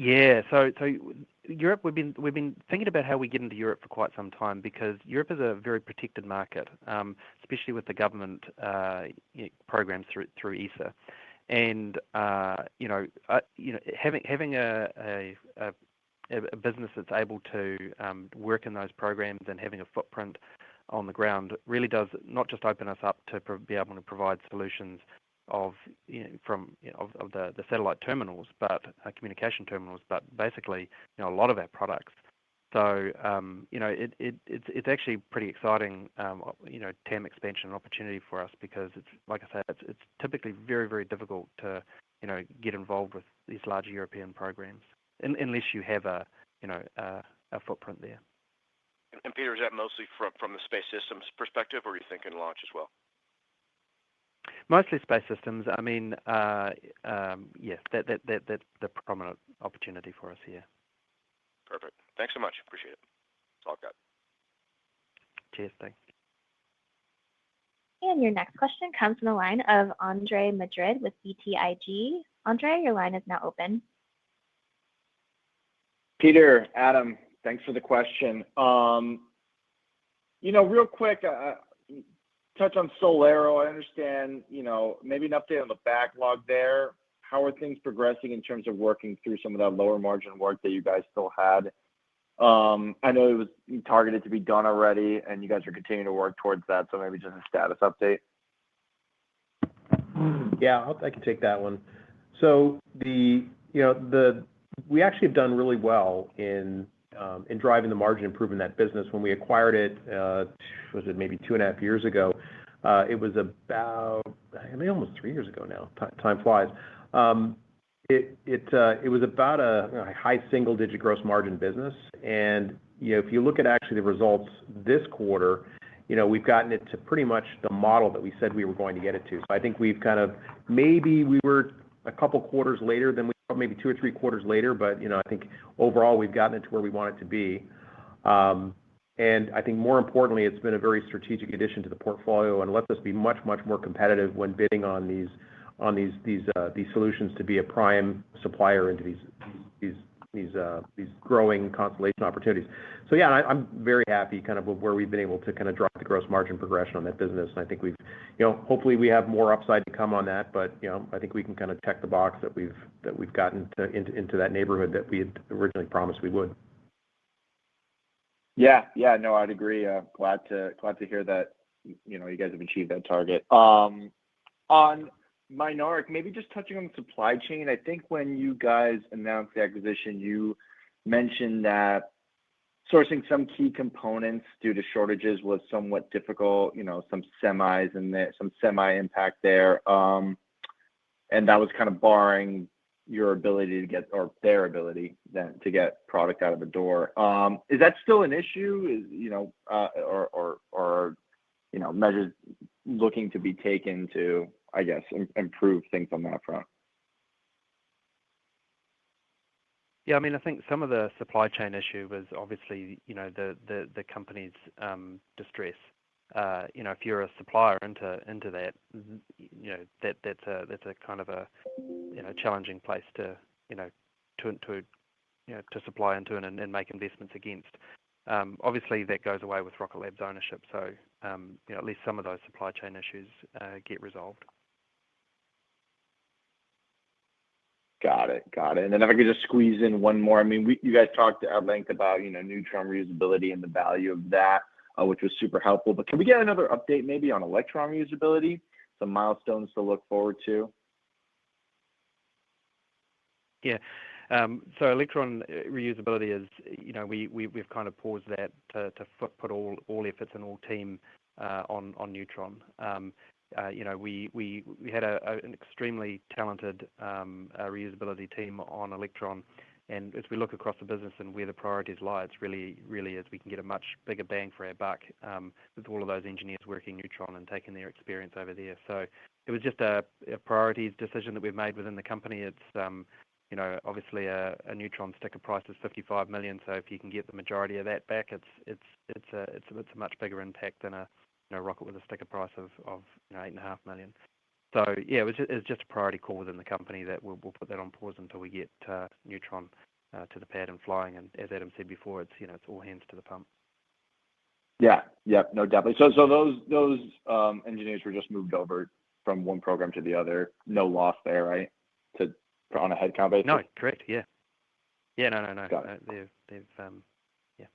Yeah, so Europe, we've been thinking about how we get into Europe for quite some time, because Europe is a very protected market, especially with the government programs through ESA, and having a business that's able to work in those programs and having a footprint on the ground really does not just open us up to be able to provide solutions of the satellite terminals, but communication terminals, but basically a lot of our products. So it's actually pretty exciting TAM expansion opportunity for us, because it's like I said, it's typically very, very difficult to get involved with these larger European programs unless you have a footprint there. And Peter, is that mostly from the space systems perspective, or are you thinking launch as well? Mostly space systems. I mean, yes, that's the prominent opportunity for us here. Perfect. Thanks so much. Appreciate it. That's all I've got. Cheers. Thanks. And your next question comes from the line of Andre Madrid with BTIG. Andre, your line is now open. Peter, Adam, thanks for the question. Real quick, touch on Solero. I understand, maybe an update on the backlog there. How are things progressing in terms of working through some of that lower margin work that you guys still had? I know it was targeted to be done already, and you guys are continuing to work towards that. So maybe just a status update. Yeah, I can take that one. So we actually have done really well in driving the margin improvement in that business. When we acquired it, was it maybe 2.5 years ago? It was about, almost 3 years ago now. Time flies. It was about a high single-digit gross margin business, and if you look at actually the results this quarter, we've gotten it to pretty much the model that we said we were going to get it to. So I think we've maybe we were a couple quarters later than we were, maybe 2 or 3 quarters later, but I think overall we've gotten it to where we want it to be. And I think more importantly, it's been a very strategic addition to the portfolio and lets us be much, much more competitive when bidding on these solutions to be a prime supplier into these growing constellation opportunities. So yeah, I'm very happy with where we've been able to drive the gross margin progression on that business. And I think we've, hopefully we have more upside to come on that, but I think we can check the box that we've gotten into that neighborhood that we had originally promised we would. Yeah, no, I'd agree. Glad to hear that you guys have achieved that target. On Mynaric, maybe just touching on the supply chain. I think when you guys announced the acquisition, you mentioned that sourcing some key components due to shortages was somewhat difficult. Some semis and some semi impact there, and that was barring your ability to get, or their ability then to get product out of the door. Is that still an issue? Or measures looking to be taken to, I guess, improve things on that front? Yeah, I mean, I think some of the supply chain issue was obviously, the company's distress. If you're a supplier into that, that's a kind of a challenging place to supply into and make investments against. Obviously, that goes away with Rocket Lab's ownership, so at least some of those supply chain issues get resolved. Got it. And then if I could just squeeze in one more. I mean, you guys talked at length about neutron reusability and the value of that, which was super helpful. But can we get another update maybe on electron reusability? Some milestones to look forward to. Yeah. So electron reusability is, we've kind of paused that to put all efforts and all team on neutron. We had an extremely talented reusability team on electron, and as we look across the business and where the priorities lie, it's really is we can get a much bigger bang for our buck with all of those engineers working neutron and taking their experience over there. So it was just a priorities decision that we've made within the company. It's obviously a neutron sticker price is $55 million. So if you can get the majority of that back, it's a much bigger impact than a rocket with a sticker price of $8.5 million. So yeah, it's just a priority call within the company that we'll put that on pause until we get neutron to the pad and flying. And as Adam said before, it's all hands to the pump. Yeah, no, definitely. So those engineers were just moved over from one program to the other. No loss there, right? On a headcount basis. No, correct. Yeah. No. Got it. They've yeah.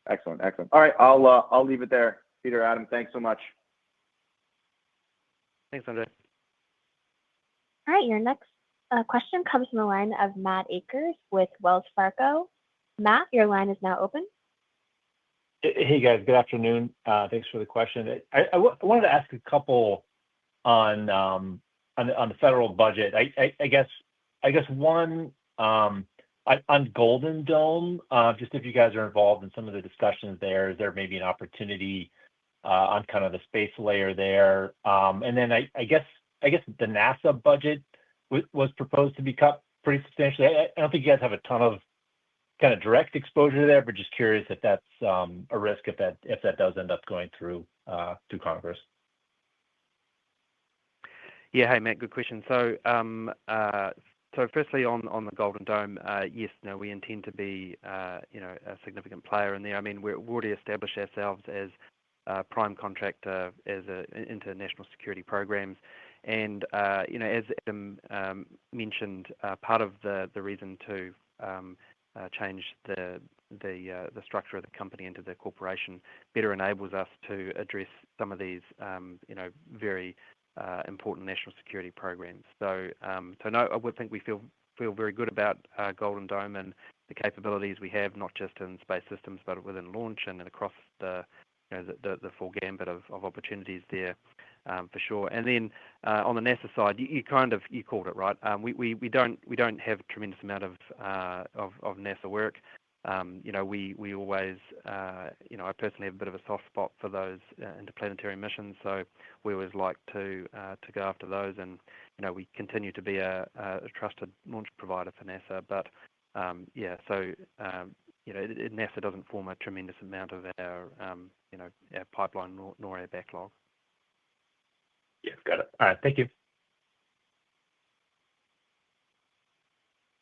Excellent. All right, I'll leave it there. Peter, Adam, thanks so much. Thanks, Andre. All right, your next question comes from the line of Matt Akers with Wells Fargo. Matt, your line is now open. Hey guys, good afternoon. Thanks for the question. I wanted to ask a couple on the federal budget. I guess one, On Golden Dome, just if you guys are involved in some of the discussions there, is there maybe an opportunity on kind of the space layer there? And then I guess the NASA budget was proposed to be cut pretty substantially. I don't think you guys have a ton of kind of direct exposure there, but just curious if that's a risk if that does end up going through Congress. Yeah, hey Matt, good question. So firstly on the Golden Dome, yes, no, we intend to be a significant player in there. I mean, we've already established ourselves as a prime contractor into national security programs, and as Adam mentioned, part of the reason to change the structure of the company into the corporation better enables us to address some of these very important national security programs. So no, I would think we feel very good about Golden Dome and the capabilities we have, not just in space systems, but within launch and across the full gambit of opportunities there, for sure. And then on the NASA side, you called it right. We don't have a tremendous amount of NASA work. We always, I personally have a bit of a soft spot for those interplanetary missions, so we always like to go after those, and we continue to be a trusted launch provider for NASA. But NASA doesn't form a tremendous amount of our pipeline nor our backlog. Yeah, got it. All right, thank you.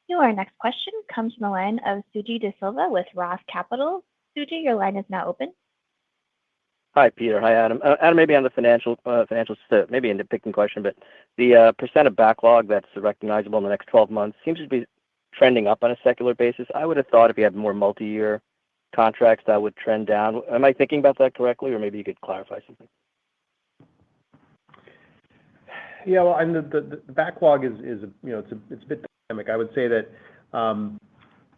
Your next question comes from the line of Suji DeSilva with Roth Capital. Suji, your line is now open. Hi, Peter. Hi, Adam. Adam, maybe on the financials, maybe a nitpicking question, but the percent of backlog that's recognizable in the next 12 months seems to be trending up on a secular basis. I would have thought if you had more multi-year contracts, that would trend down. Am I thinking about that correctly, or maybe you could clarify something? Yeah, well, and the backlog is it's a bit dynamic. I would say that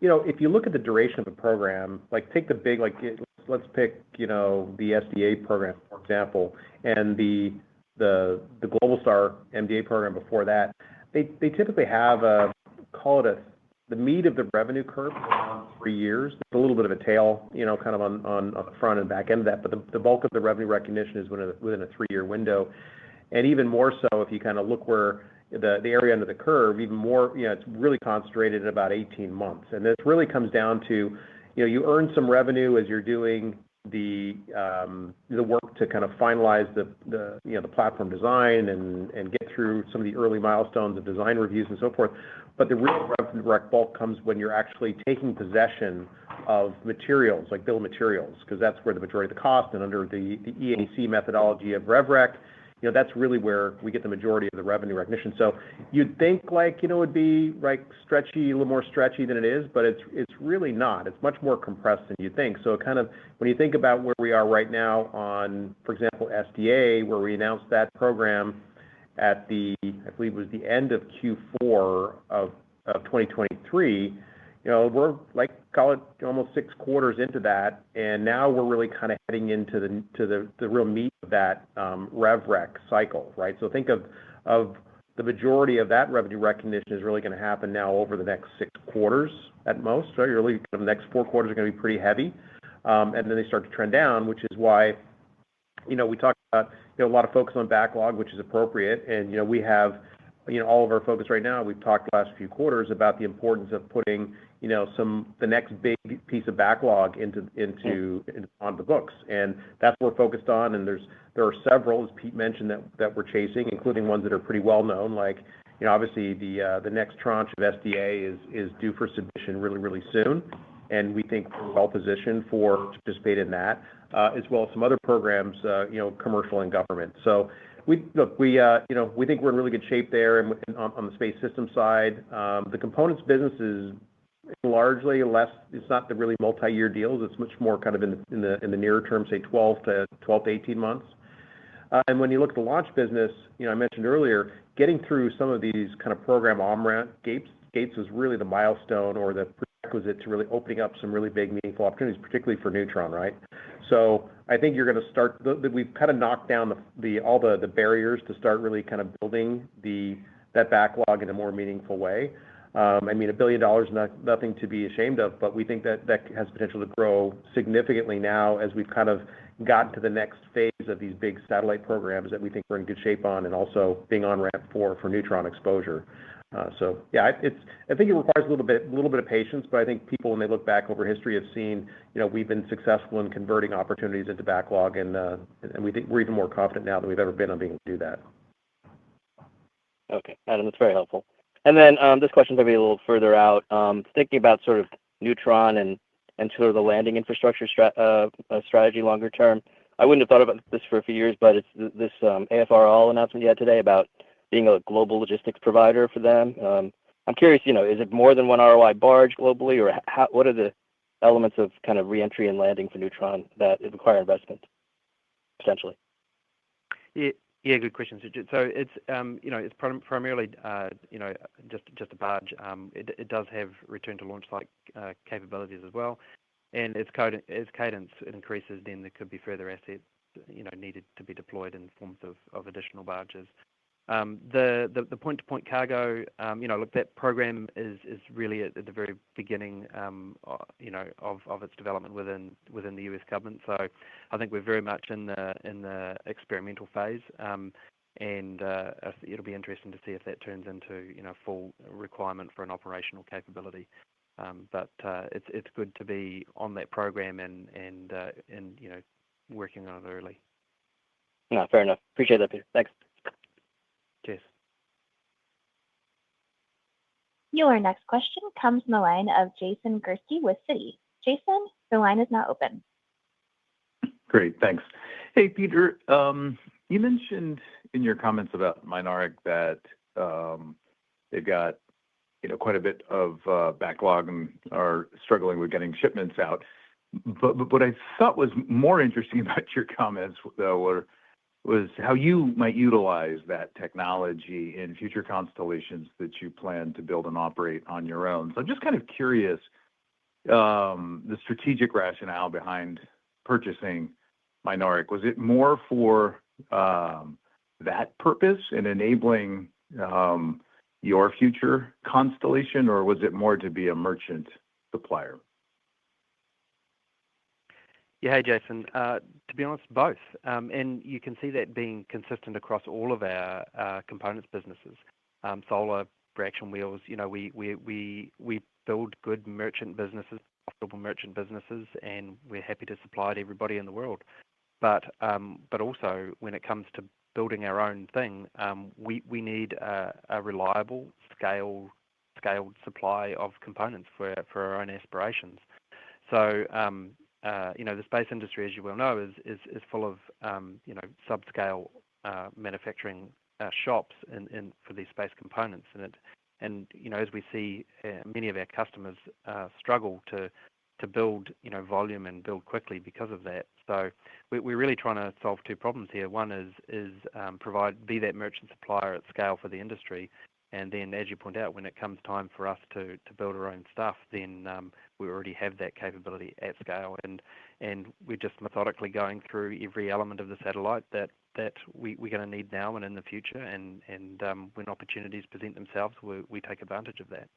if you look at the duration of a program, like take the big, let's pick the SDA program, for example, and the Globalstar MDA program before that. They typically have the meat of the revenue curve around 3 years. There's a little bit of a tail, kind of on the front and back end of that, but the bulk of the revenue recognition is within a 3-year window. And even more so, if you kind of look where the area under the curve, even more, it's really concentrated in about 18 months. And this really comes down to, you earn some revenue as you're doing the work to kind of finalize the platform design and get through some of the early milestones of design reviews and so forth. But the real revenue direct bulk comes when you're actually taking possession of materials, like bill of materials, because that's where the majority of the cost, and under the EAC methodology of RevRec, that's really where we get the majority of the revenue recognition. So you'd think it would be stretchy, a little more stretchy than it is, but it's really not. It's much more compressed than you think. So kind of when you think about where we are right now on, for example, SDA, where we announced that program at I believe it was the end of Q4 of 2023, we're call it almost 6 quarters into that, and now we're really kind of heading into the real meat of that RevRec cycle, right? So think of the majority of that revenue recognition is really going to happen now over the next 6 quarters at most. So really kind of the next 4 quarters are going to be pretty heavy, and then they start to trend down, which is why we talk about a lot of focus on backlog, which is appropriate, and we have all of our focus right now. We've talked the last few quarters about the importance of putting the next big piece of backlog on the books, and that's what we're focused on. And there are several, as Pete mentioned, that we're chasing, including ones that are pretty well known. Obviously the next tranche of SDA is due for submission really, really soon, and we think we're well positioned to participate in that, as well as some other programs, commercial and government. So we think we're in really good shape there, and on the space system side, the components business is largely less. It's not the really multi-year deals. It's much more kind of in the nearer term, say 12 to 18 months. And when you look at the launch business, I mentioned earlier, getting through some of these kind of program on-ramp gates is really the milestone or the prerequisite to really opening up some really big, meaningful opportunities, particularly for Neutron, right? So I think you're going to start. We've kind of knocked down all the barriers to start really kind of building that backlog in a more meaningful way. I mean, $1 billion is nothing to be ashamed of, but we think that that has potential to grow significantly now as we've kind of gotten to the next phase of these big satellite programs that we think we're in good shape on, and also being on ramp for Neutron exposure. So yeah, I think it requires a little bit of patience, but I think people, when they look back over history, have seen, we've been successful in converting opportunities into backlog, and we think we're even more confident now than we've ever been on being able to do that. Okay, Adam, that's very helpful. And then this question maybe a little further out, thinking about sort of Neutron and sort of the landing infrastructure strategy longer term. I wouldn't have thought about this for a few years, but it's this AFRL announcement you had today about being a global logistics provider for them. I'm curious, is it more than one ROI barge globally, or what are the elements of kind of reentry and landing for Neutron that require investment potentially? Yeah, good question. So it's it's primarily just a barge. It does have return to launch like capabilities as well, and as cadence increases, then there could be further assets needed to be deployed in forms of additional barges. The point-to-point cargo, look, that program is really at the very beginning, of its development within the US government. So I think we're very much in the experimental phase, and it'll be interesting to see if that turns into full requirement for an operational capability. But it's good to be on that program and working on it early. No, fair enough. Appreciate that, Peter. Thanks. Cheers. Your next question comes from the line of Jason Gursky with Citi. Jason, the line is now open. Great, thanks. Hey, Peter, you mentioned in your comments about Mynaric that they've got quite a bit of backlog and are struggling with getting shipments out. But what I thought was more interesting about your comments, though, was how you might utilize that technology in future constellations that you plan to build and operate on your own. So I'm just kind of curious, the strategic rationale behind purchasing Mynaric. Was it more for that purpose in enabling your future constellation, or was it more to be a merchant supplier? Yeah, hey, Jason. To be honest, both. And you can see that being consistent across all of our components businesses. Solar, reaction wheels, we build good merchant businesses, profitable merchant businesses, and we're happy to supply to everybody in the world. But also, when it comes to building our own thing, we need a reliable, scaled supply of components for our own aspirations. So, the space industry, as you well know, is full of subscale manufacturing shops for these space components, and as we see, many of our customers struggle to build volume and build quickly because of that. So we're really trying to solve two problems here. One is be that merchant supplier at scale for the industry. And then, as you point out, when it comes time for us to build our own stuff, then we already have that capability at scale, and we're just methodically going through every element of the satellite that we're going to need now and in the future, and when opportunities present themselves, we take advantage of that.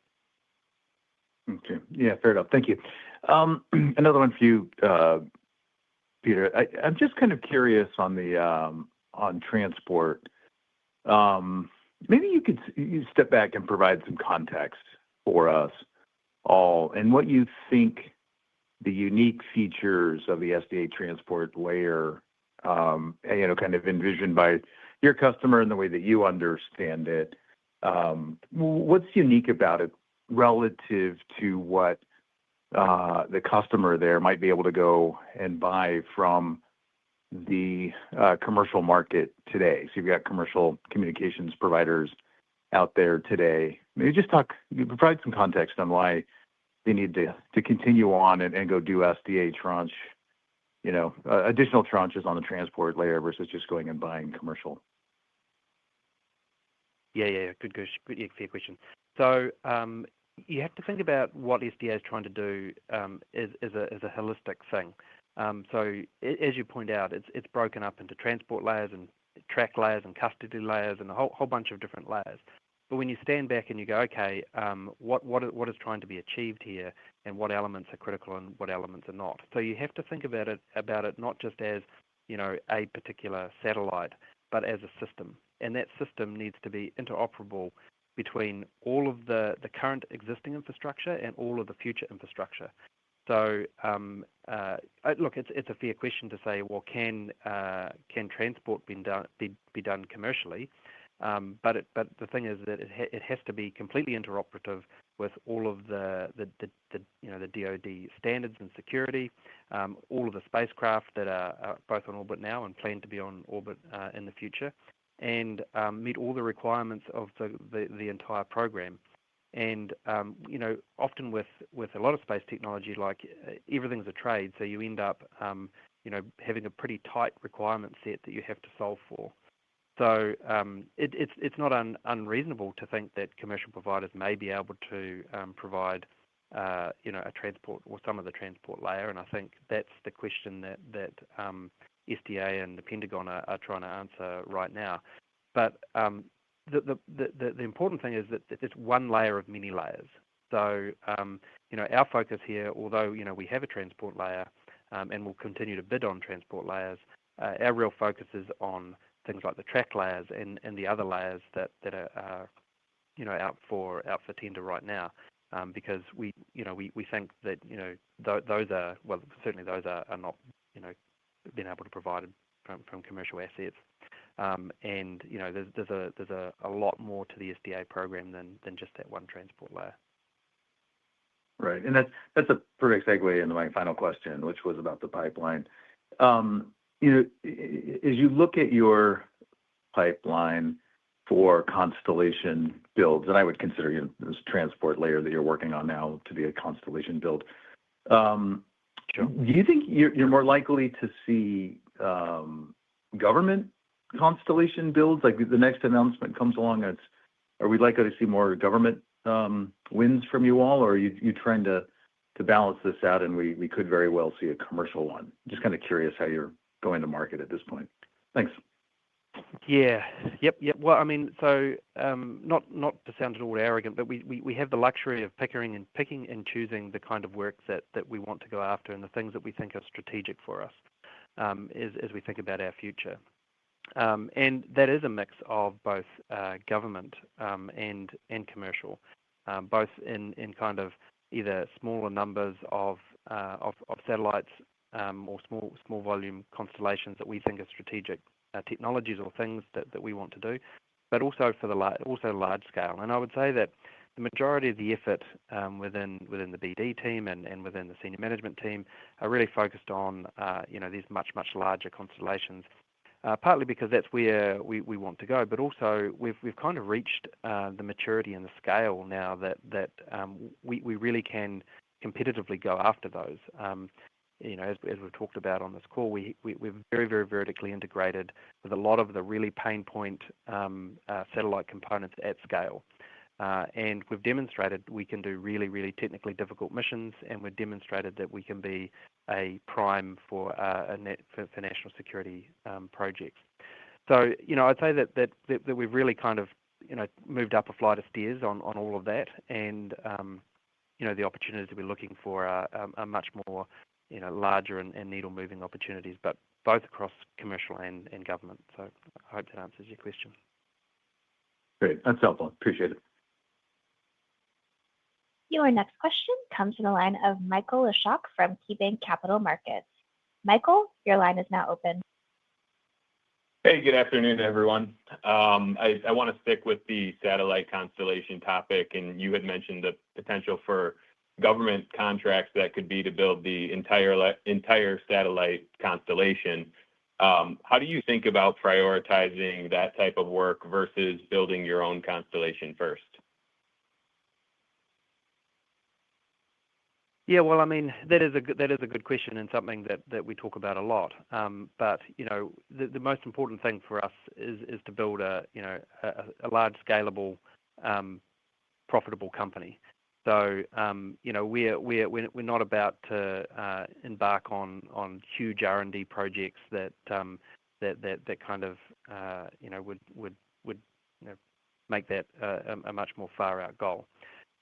Okay, yeah, fair enough. Thank you. Another one for you, Peter. I'm just kind of curious on transport. Maybe you step back and provide some context for us all, and what you think the unique features of the SDA transport layer, kind of envisioned by your customer in the way that you understand it. What's unique about it relative to what the customer there might be able to go and buy from the commercial market today? So you've got commercial communications providers out there today. Maybe just provide some context on why they need to continue on and go do SDA tranche, additional tranches on the transport layer versus just going and buying commercial. Yeah, good fair question. So you have to think about what SDA is trying to do as a holistic thing. So as you point out, it's broken up into transport layers and track layers and custody layers and a whole bunch of different layers. But when you stand back and you go, okay, what is trying to be achieved here, and what elements are critical and what elements are not. So you have to think about it not just as a particular satellite, but as a system, and that system needs to be interoperable between all of the current existing infrastructure and all of the future infrastructure. So look, it's a fair question to say, well, can transport be done commercially? But the thing is that it has to be completely interoperative with all of the DoD standards and security, all of the spacecraft that are both on orbit now and plan to be on orbit in the future, and meet all the requirements of the entire program. And often with a lot of space technology, like everything's a trade, so you end up having a pretty tight requirement set that you have to solve for. So it's not unreasonable to think that commercial providers may be able to provide a transport or some of the transport layer, and I think that's the question that SDA and the Pentagon are trying to answer right now. But the important thing is that it's one layer of many layers. So our focus here, although we have a transport layer and will continue to bid on transport layers, our real focus is on things like the track layers and the other layers that are out for tender right now, because we think that those are, well, certainly those are not being able to provide from commercial assets, and there's a lot more to the SDA program than just that one transport layer. Right, and that's a perfect segue into my final question, which was about the pipeline. As you look at your pipeline for constellation builds, and I would consider this transport layer that you're working on now to be a constellation build. Sure. Do you think you're more likely to see government constellation builds? Like the next announcement comes along, are we likely to see more government wins from you all, or are you trying to balance this out and we could very well see a commercial one? Just kind of curious how you're going to market at this point. Thanks. Yeah. Yep. Well, I mean, so not to sound at all arrogant, but we have the luxury of picking and choosing the kind of work that we want to go after and the things that we think are strategic for us as we think about our future. And that is a mix of both government and commercial, both in kind of either smaller numbers of satellites or small volume constellations that we think are strategic technologies or things that we want to do, but also for large scale. And I would say that the majority of the effort within the BD team and within the senior management team are really focused on these much larger constellations. Partly because that's where we want to go, but also we've kind of reached the maturity and the scale now that we really can competitively go after those. As we've talked about on this call, we're very, very vertically integrated with a lot of the really pain point satellite components at scale. And we've demonstrated we can do really, really technically difficult missions, and we've demonstrated that we can be a prime for national security projects. So, I'd say that we've really kind of, moved up a flight of stairs on all of that, and the opportunities that we're looking for are much more, larger and needle-moving opportunities, but both across commercial and government. So I hope that answers your question. Great. That's helpful. Appreciate it. Your next question comes from the line of Michael Leshock from KeyBanc Capital Markets. Michael, your line is now open. Hey, good afternoon, everyone. I want to stick with the satellite constellation topic, and you had mentioned the potential for government contracts that could be to build the entire satellite constellation. How do you think about prioritizing that type of work versus building your own constellation first? Yeah, well, I mean, that is a good question and something that we talk about a lot. But the most important thing for us is to build a large, scalable, profitable company. So we're not about to embark on huge R&D projects that kind of would make that a much more far out goal.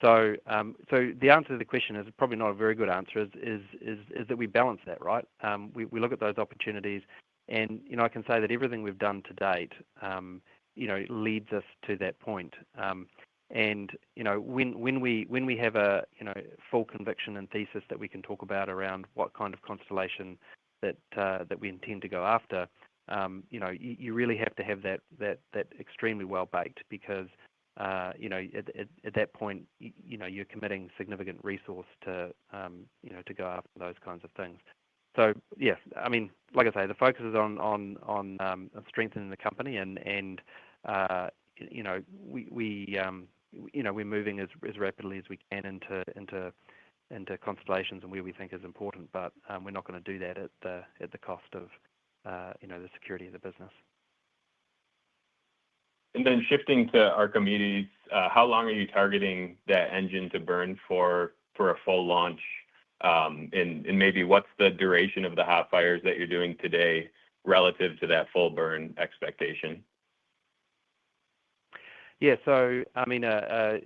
So the answer to the question is probably not a very good answer. Is that we balance that, right? We look at those opportunities, and I can say that everything we've done to date, leads us to that point. And when we have a full conviction and thesis that we can talk about around what kind of constellation that we intend to go after, you really have to have that extremely well baked, because at that point you're committing significant resource to go after those kinds of things. So yeah, I mean, like I say, the focus is on strengthening the company, and we're moving as rapidly as we can into constellations and where we think is important, but we're not going to do that at the cost of the security of the business. And then shifting to Archimedes, how long are you targeting that engine to burn for a full launch? And maybe what's the duration of the hot fires that you're doing today relative to that full burn expectation? Yeah, so I mean, a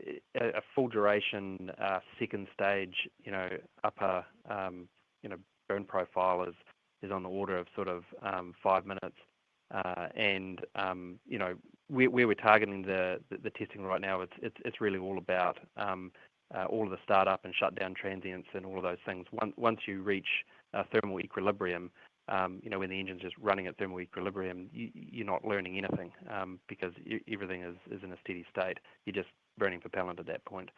full duration second stage, upper burn profile is on the order of sort of 5 minutes, and where we're targeting the testing right now, it's really all about all of the startup and shutdown transients and all of those things. Once you reach thermal equilibrium, when the engine's just running at thermal equilibrium, you're not learning anything, because everything is in a steady state. You're just burning propellant at that point.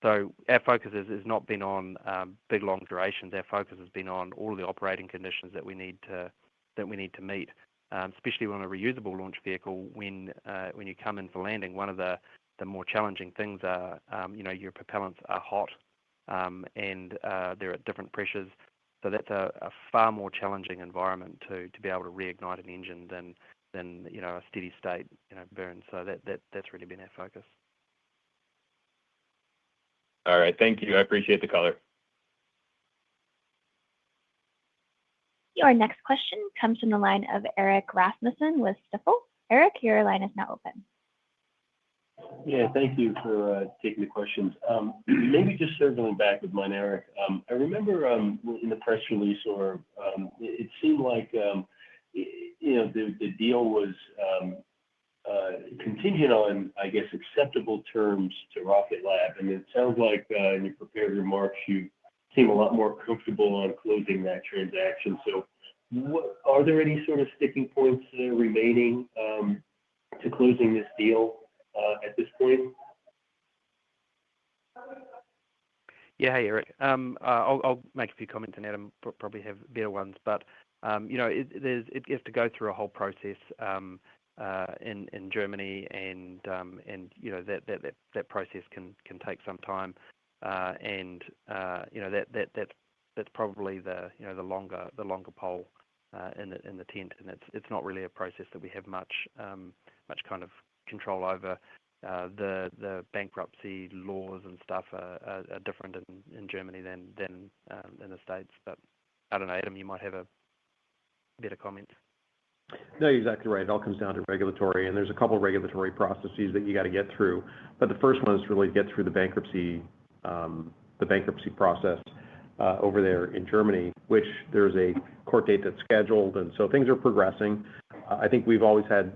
So our focus has not been on big long durations. Our focus has been on all of the operating conditions that we need to meet, especially on a reusable launch vehicle. When you come in for landing, one of the more challenging things are your propellants are hot, and they're at different pressures. So that's a far more challenging environment to be able to reignite an engine than a steady state burn. So that's really been our focus. All right, thank you. I appreciate the color. Your next question comes from the line of Eric Rasmussen with Stifel. Eric, your line is now open. Yeah, thank you for taking the questions. Maybe just circling back with mine, Eric. I remember in the press release, or it seemed like the deal was contingent on, I guess, acceptable terms to Rocket Lab, and it sounds like in your prepared remarks you seem a lot more comfortable on closing that transaction. So, are there any sort of sticking points remaining to closing this deal at this point? Yeah, hey Eric. I'll make a few comments, and Adam probably have better ones. But it has to go through a whole process in Germany, and that process can take some time, and that's probably the longer pole in the tent, and it's not really a process that we have much kind of control over. The bankruptcy laws and stuff are different in Germany than in the States. But I don't know, Adam, you might have a better comment. No, you're exactly right. It all comes down to regulatory, and there's a couple of regulatory processes that you got to get through. But the first one is really to get through the bankruptcy process over there in Germany, which there's a court date that's scheduled, and so things are progressing. I think we've always had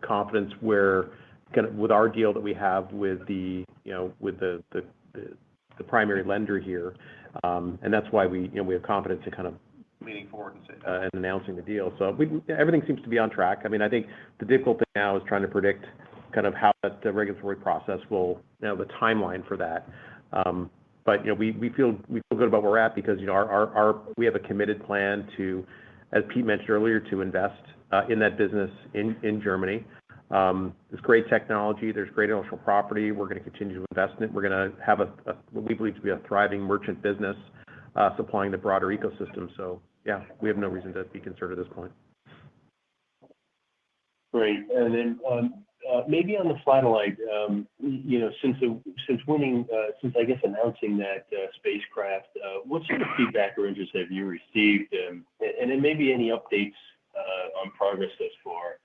confidence where with our deal that we have with the primary lender here, and that's why we have confidence in kind of leaning forward and announcing the deal. So everything seems to be on track. I mean, I think the difficult thing now is trying to predict kind of how that regulatory process will, the timeline for that. But we feel good about where we're at, because we have a committed plan to, as Pete mentioned earlier, to invest in that business in Germany. There's great technology. There's great intellectual property. We're going to continue to invest in it. We're going to have what we believe to be a thriving merchant business supplying the broader ecosystem. So, yeah, we have no reason to be concerned at this point. Great. And then maybe on the satellite, since I guess announcing that spacecraft, what sort of feedback or interest have you received? And then maybe any updates on progress thus far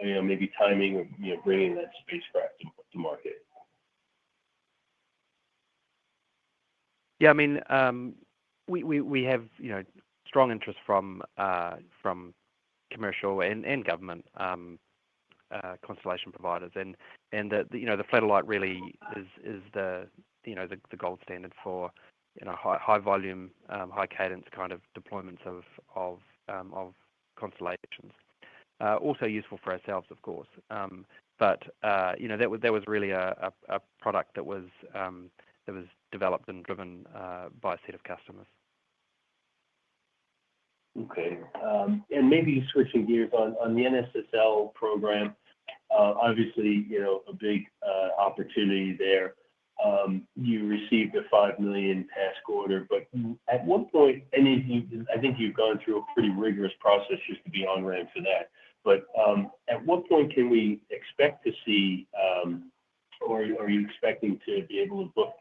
maybe timing of bringing that spacecraft to market? Yeah, I mean, we have strong interest from commercial and government constellation providers, and the Flatellite really is the gold standard for high volume, high cadence kind of deployments of constellations. Also useful for ourselves, of course. But that was really a product that was developed and driven by a set of customers. Okay. And maybe switching gears on the NSSL program, obviously, a big opportunity there. You received a $5 million task order, but at what point, and I think you've gone through a pretty rigorous process just to be on ramp for that, but at what point can we expect to see, or are you expecting to be able to book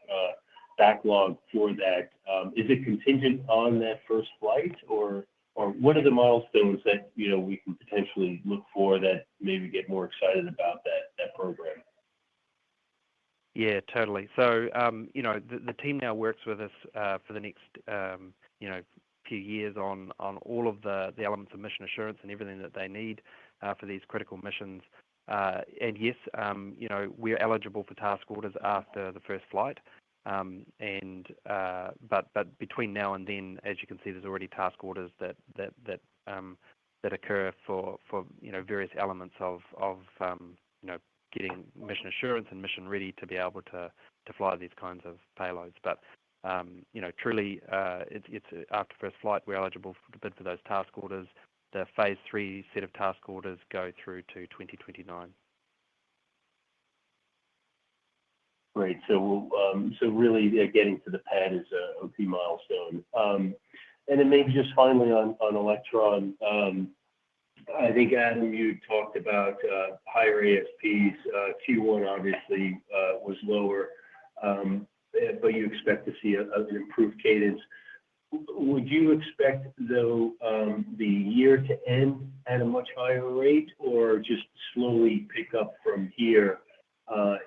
backlog for that? Is it contingent on that first flight, or what are the milestones that we can potentially look for that maybe get more excited about that program? Yeah, totally. So the team now works with us for the next few years on all of the elements of mission assurance and everything that they need for these critical missions. And yes, we're eligible for task orders after the first flight. But between now and then, as you can see, there's already task orders that occur for various elements of getting mission assurance and mission ready to be able to fly these kinds of payloads. But truly, it's after first flight we're eligible to bid for those task orders. The phase 3 set of task orders go through to 2029. Great. So really, getting to the pad is a key milestone. And then maybe just finally on Electron, I think, Adam, you talked about higher ASPs. Q1 obviously was lower, but you expect to see an improved cadence. Would you expect, though, the year to end at a much higher rate, or just slowly pick up from here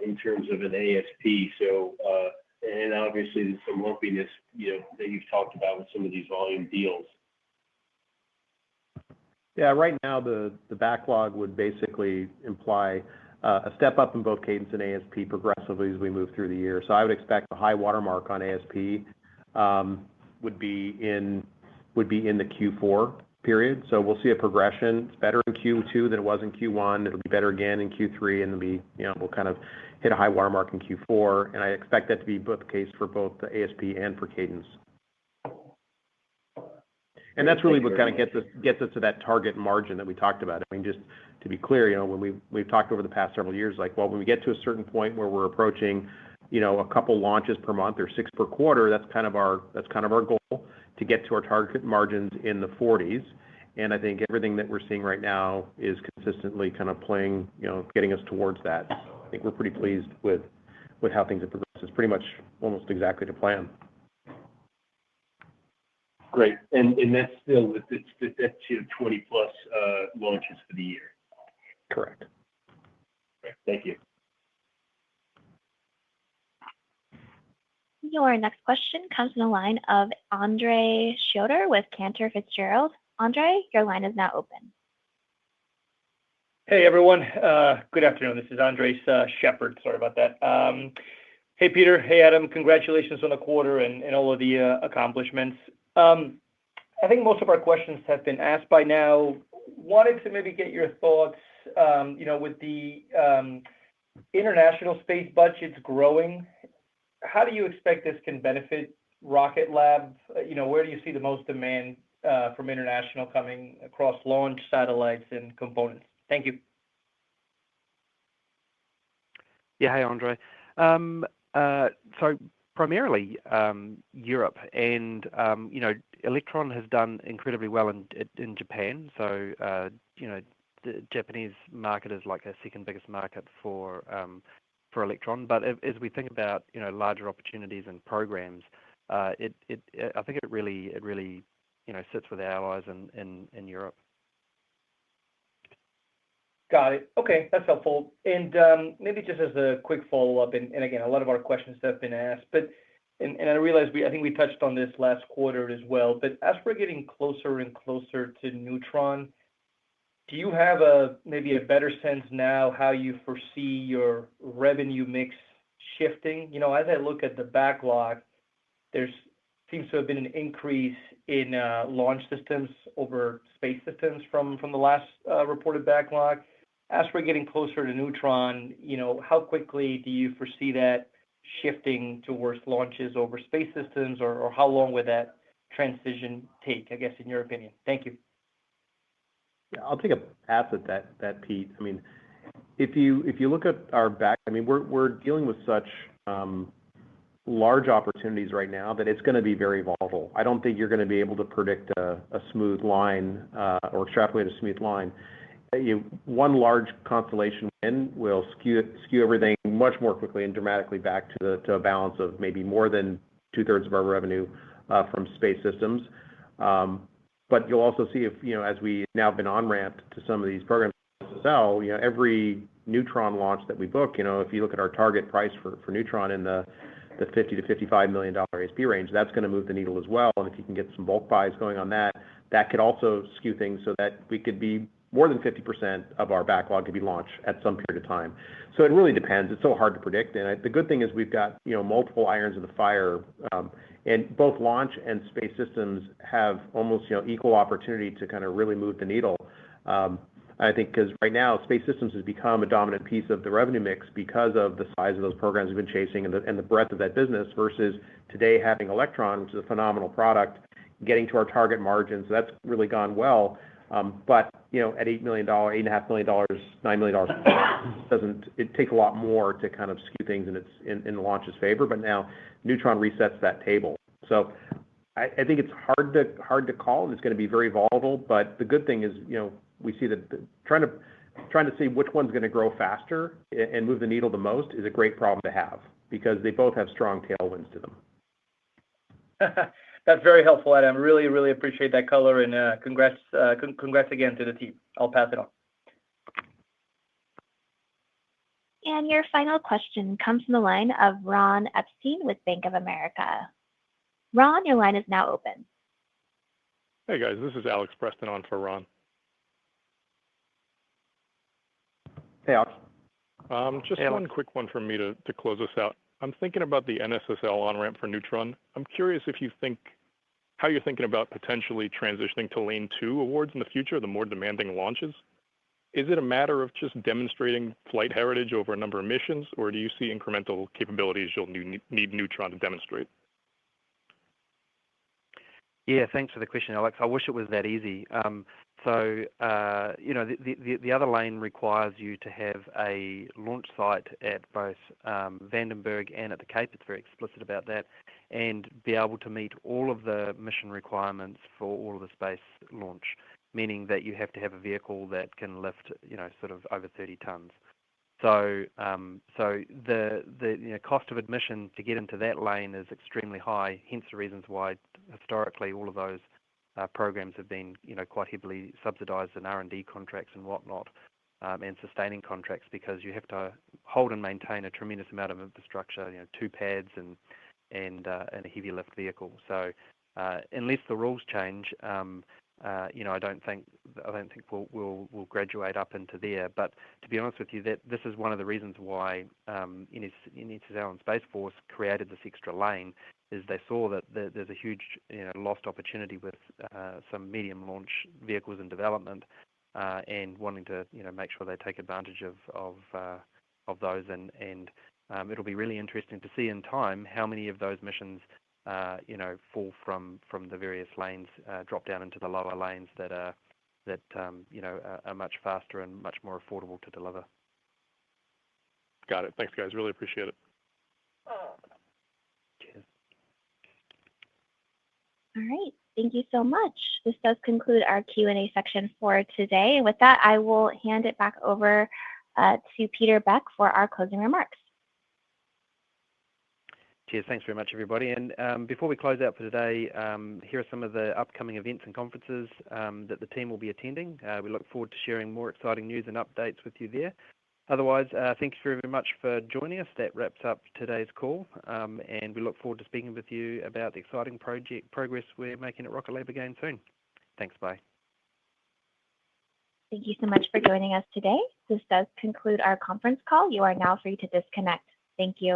in terms of an ASP? So, and obviously there's some lumpiness, that you've talked about with some of these volume deals. Yeah, right now the backlog would basically imply a step up in both cadence and ASP progressively as we move through the year. So I would expect the high watermark on ASP would be in the Q4 period. So we'll see a progression. It's better in Q2 than it was in Q1. It'll be better again in Q3, and we'll kind of hit a high watermark in Q4. And I expect that to be both the case for both the ASP and for cadence. And that's really what kind of gets us to that target margin that we talked about. I mean, just to be clear, when we've talked over the past several years, when we get to a certain point where we're approaching, a couple launches per month or 6 per quarter, that's kind of our goal to get to our target margins in the 40s. And I think everything that we're seeing right now is consistently kind of playing, getting us towards that. So I think we're pretty pleased with how things have progressed. It's pretty much almost exactly to plan. Great. And that's still, that's 20 plus launches for the year. Correct. Great. Thank you. Your next question comes from the line of Andre Schroeder with Cantor Fitzgerald. Andre, your line is now open. Hey, everyone. Good afternoon. This is Andre Shepard. Sorry about that. Hey, Peter. Hey, Adam. Congratulations on the quarter and all of the accomplishments. I think most of our questions have been asked by now. Wanted to maybe get your thoughts, with the international space budgets growing, how do you expect this can benefit Rocket Lab? Where do you see the most demand from international coming across launch satellites and components? Thank you. Yeah, hey, Andre. So primarily Europe, and Electron has done incredibly well in Japan. So the Japanese market is like a second biggest market for Electron. But as we think about larger opportunities and programs, I think it really sits with our allies in Europe. Got it. Okay, that's helpful. And maybe just as a quick follow-up, and again, a lot of our questions have been asked, but I realize I think we touched on this last quarter as well, but as we're getting closer and closer to Neutron, do you have maybe a better sense now how you foresee your revenue mix shifting? As I look at the backlog, there seems to have been an increase in launch systems over space systems from the last reported backlog. As we're getting closer to Neutron, how quickly do you foresee that shifting towards launches over space systems, or how long would that transition take, I guess, in your opinion? Thank you. Yeah, I'll take a pass at that, Pete. I mean, if you look at our back, I mean, we're dealing with such large opportunities right now that it's going to be very volatile. I don't think you're going to be able to predict a smooth line or extrapolate a smooth line. One large constellation win will skew everything much more quickly and dramatically back to a balance of maybe more than 2/3 of our revenue from space systems. But you'll also see as we now have been on-ramped to some of these programs to sell, every Neutron launch that we book, if you look at our target price for Neutron in the $50 to $55 million ASP range, that's going to move the needle as well. And if you can get some bulk buys going on that could also skew things so that we could be more than 50% of our backlog could be launched at some period of time. So it really depends. It's so hard to predict. And the good thing is we've got multiple irons in the fire, and both launch and space systems have almost equal opportunity to kind of really move the needle. I think because right now space systems has become a dominant piece of the revenue mix because of the size of those programs we've been chasing and the breadth of that business versus today having Electron, which is a phenomenal product, getting to our target margins. So that's really gone well. But at $8 million, $8.5 million, $9 million, it takes a lot more to kind of skew things in the launch's favor. But now Neutron resets that table. So I think it's hard to call, and it's going to be very volatile. But the good thing is, we see that trying to see which one's going to grow faster and move the needle the most is a great problem to have because they both have strong tailwinds to them. That's very helpful, Adam. Really, really appreciate that color, and congrats again to the team. I'll pass it on. And your final question comes from the line of Ron Epstein with Bank of America. Ron, your line is now open. Hey, guys. This is Alex Preston on for Ron. Hey, Alex. Just one quick one from me to close us out. I'm thinking about the NSSL on-ramp for Neutron. I'm curious how you're thinking about potentially transitioning to Lane 2 awards in the future, the more demanding launches. Is it a matter of just demonstrating flight heritage over a number of missions, or do you see incremental capabilities you'll need Neutron to demonstrate? Yeah, thanks for the question, Alex. I wish it was that easy. The other lane requires you to have a launch site at both Vandenberg and at the Cape. It's very explicit about that, and be able to meet all of the mission requirements for all of the space launch, meaning that you have to have a vehicle that can lift, sort of over 30 tons. So the cost of admission to get into that lane is extremely high. Hence the reasons why historically all of those programs have been, quite heavily subsidized in R&D contracts and whatnot, and sustaining contracts, because you have to hold and maintain a tremendous amount of infrastructure, 2 pads and a heavy lift vehicle. So unless the rules change, I don't think we'll graduate up into there. But to be honest with you, that this is one of the reasons why NSSL and Space Force created this extra lane, is they saw that there's a huge lost opportunity with some medium launch vehicles in development, and wanting to make sure they take advantage of those, and it'll be really interesting to see in time how many of those missions fall from the various lanes, drop down into the lower lanes that are much faster and much more affordable to deliver. Got it. Thanks, guys. Really appreciate it. Cheers. All right. Thank you so much. This does conclude our Q&A section for today. And with that, I will hand it back over to Peter Beck for our closing remarks. Cheers. Thanks very much, everybody. And before we close out for today, here are some of the upcoming events and conferences that the team will be attending. We look forward to sharing more exciting news and updates with you there. Otherwise, thank you very much for joining us. That wraps up today's call, and we look forward to speaking with you about the exciting progress we're making at Rocket Lab again soon. Thanks. Bye. Thank you so much for joining us today. This does conclude our conference call. You are now free to disconnect. Thank you.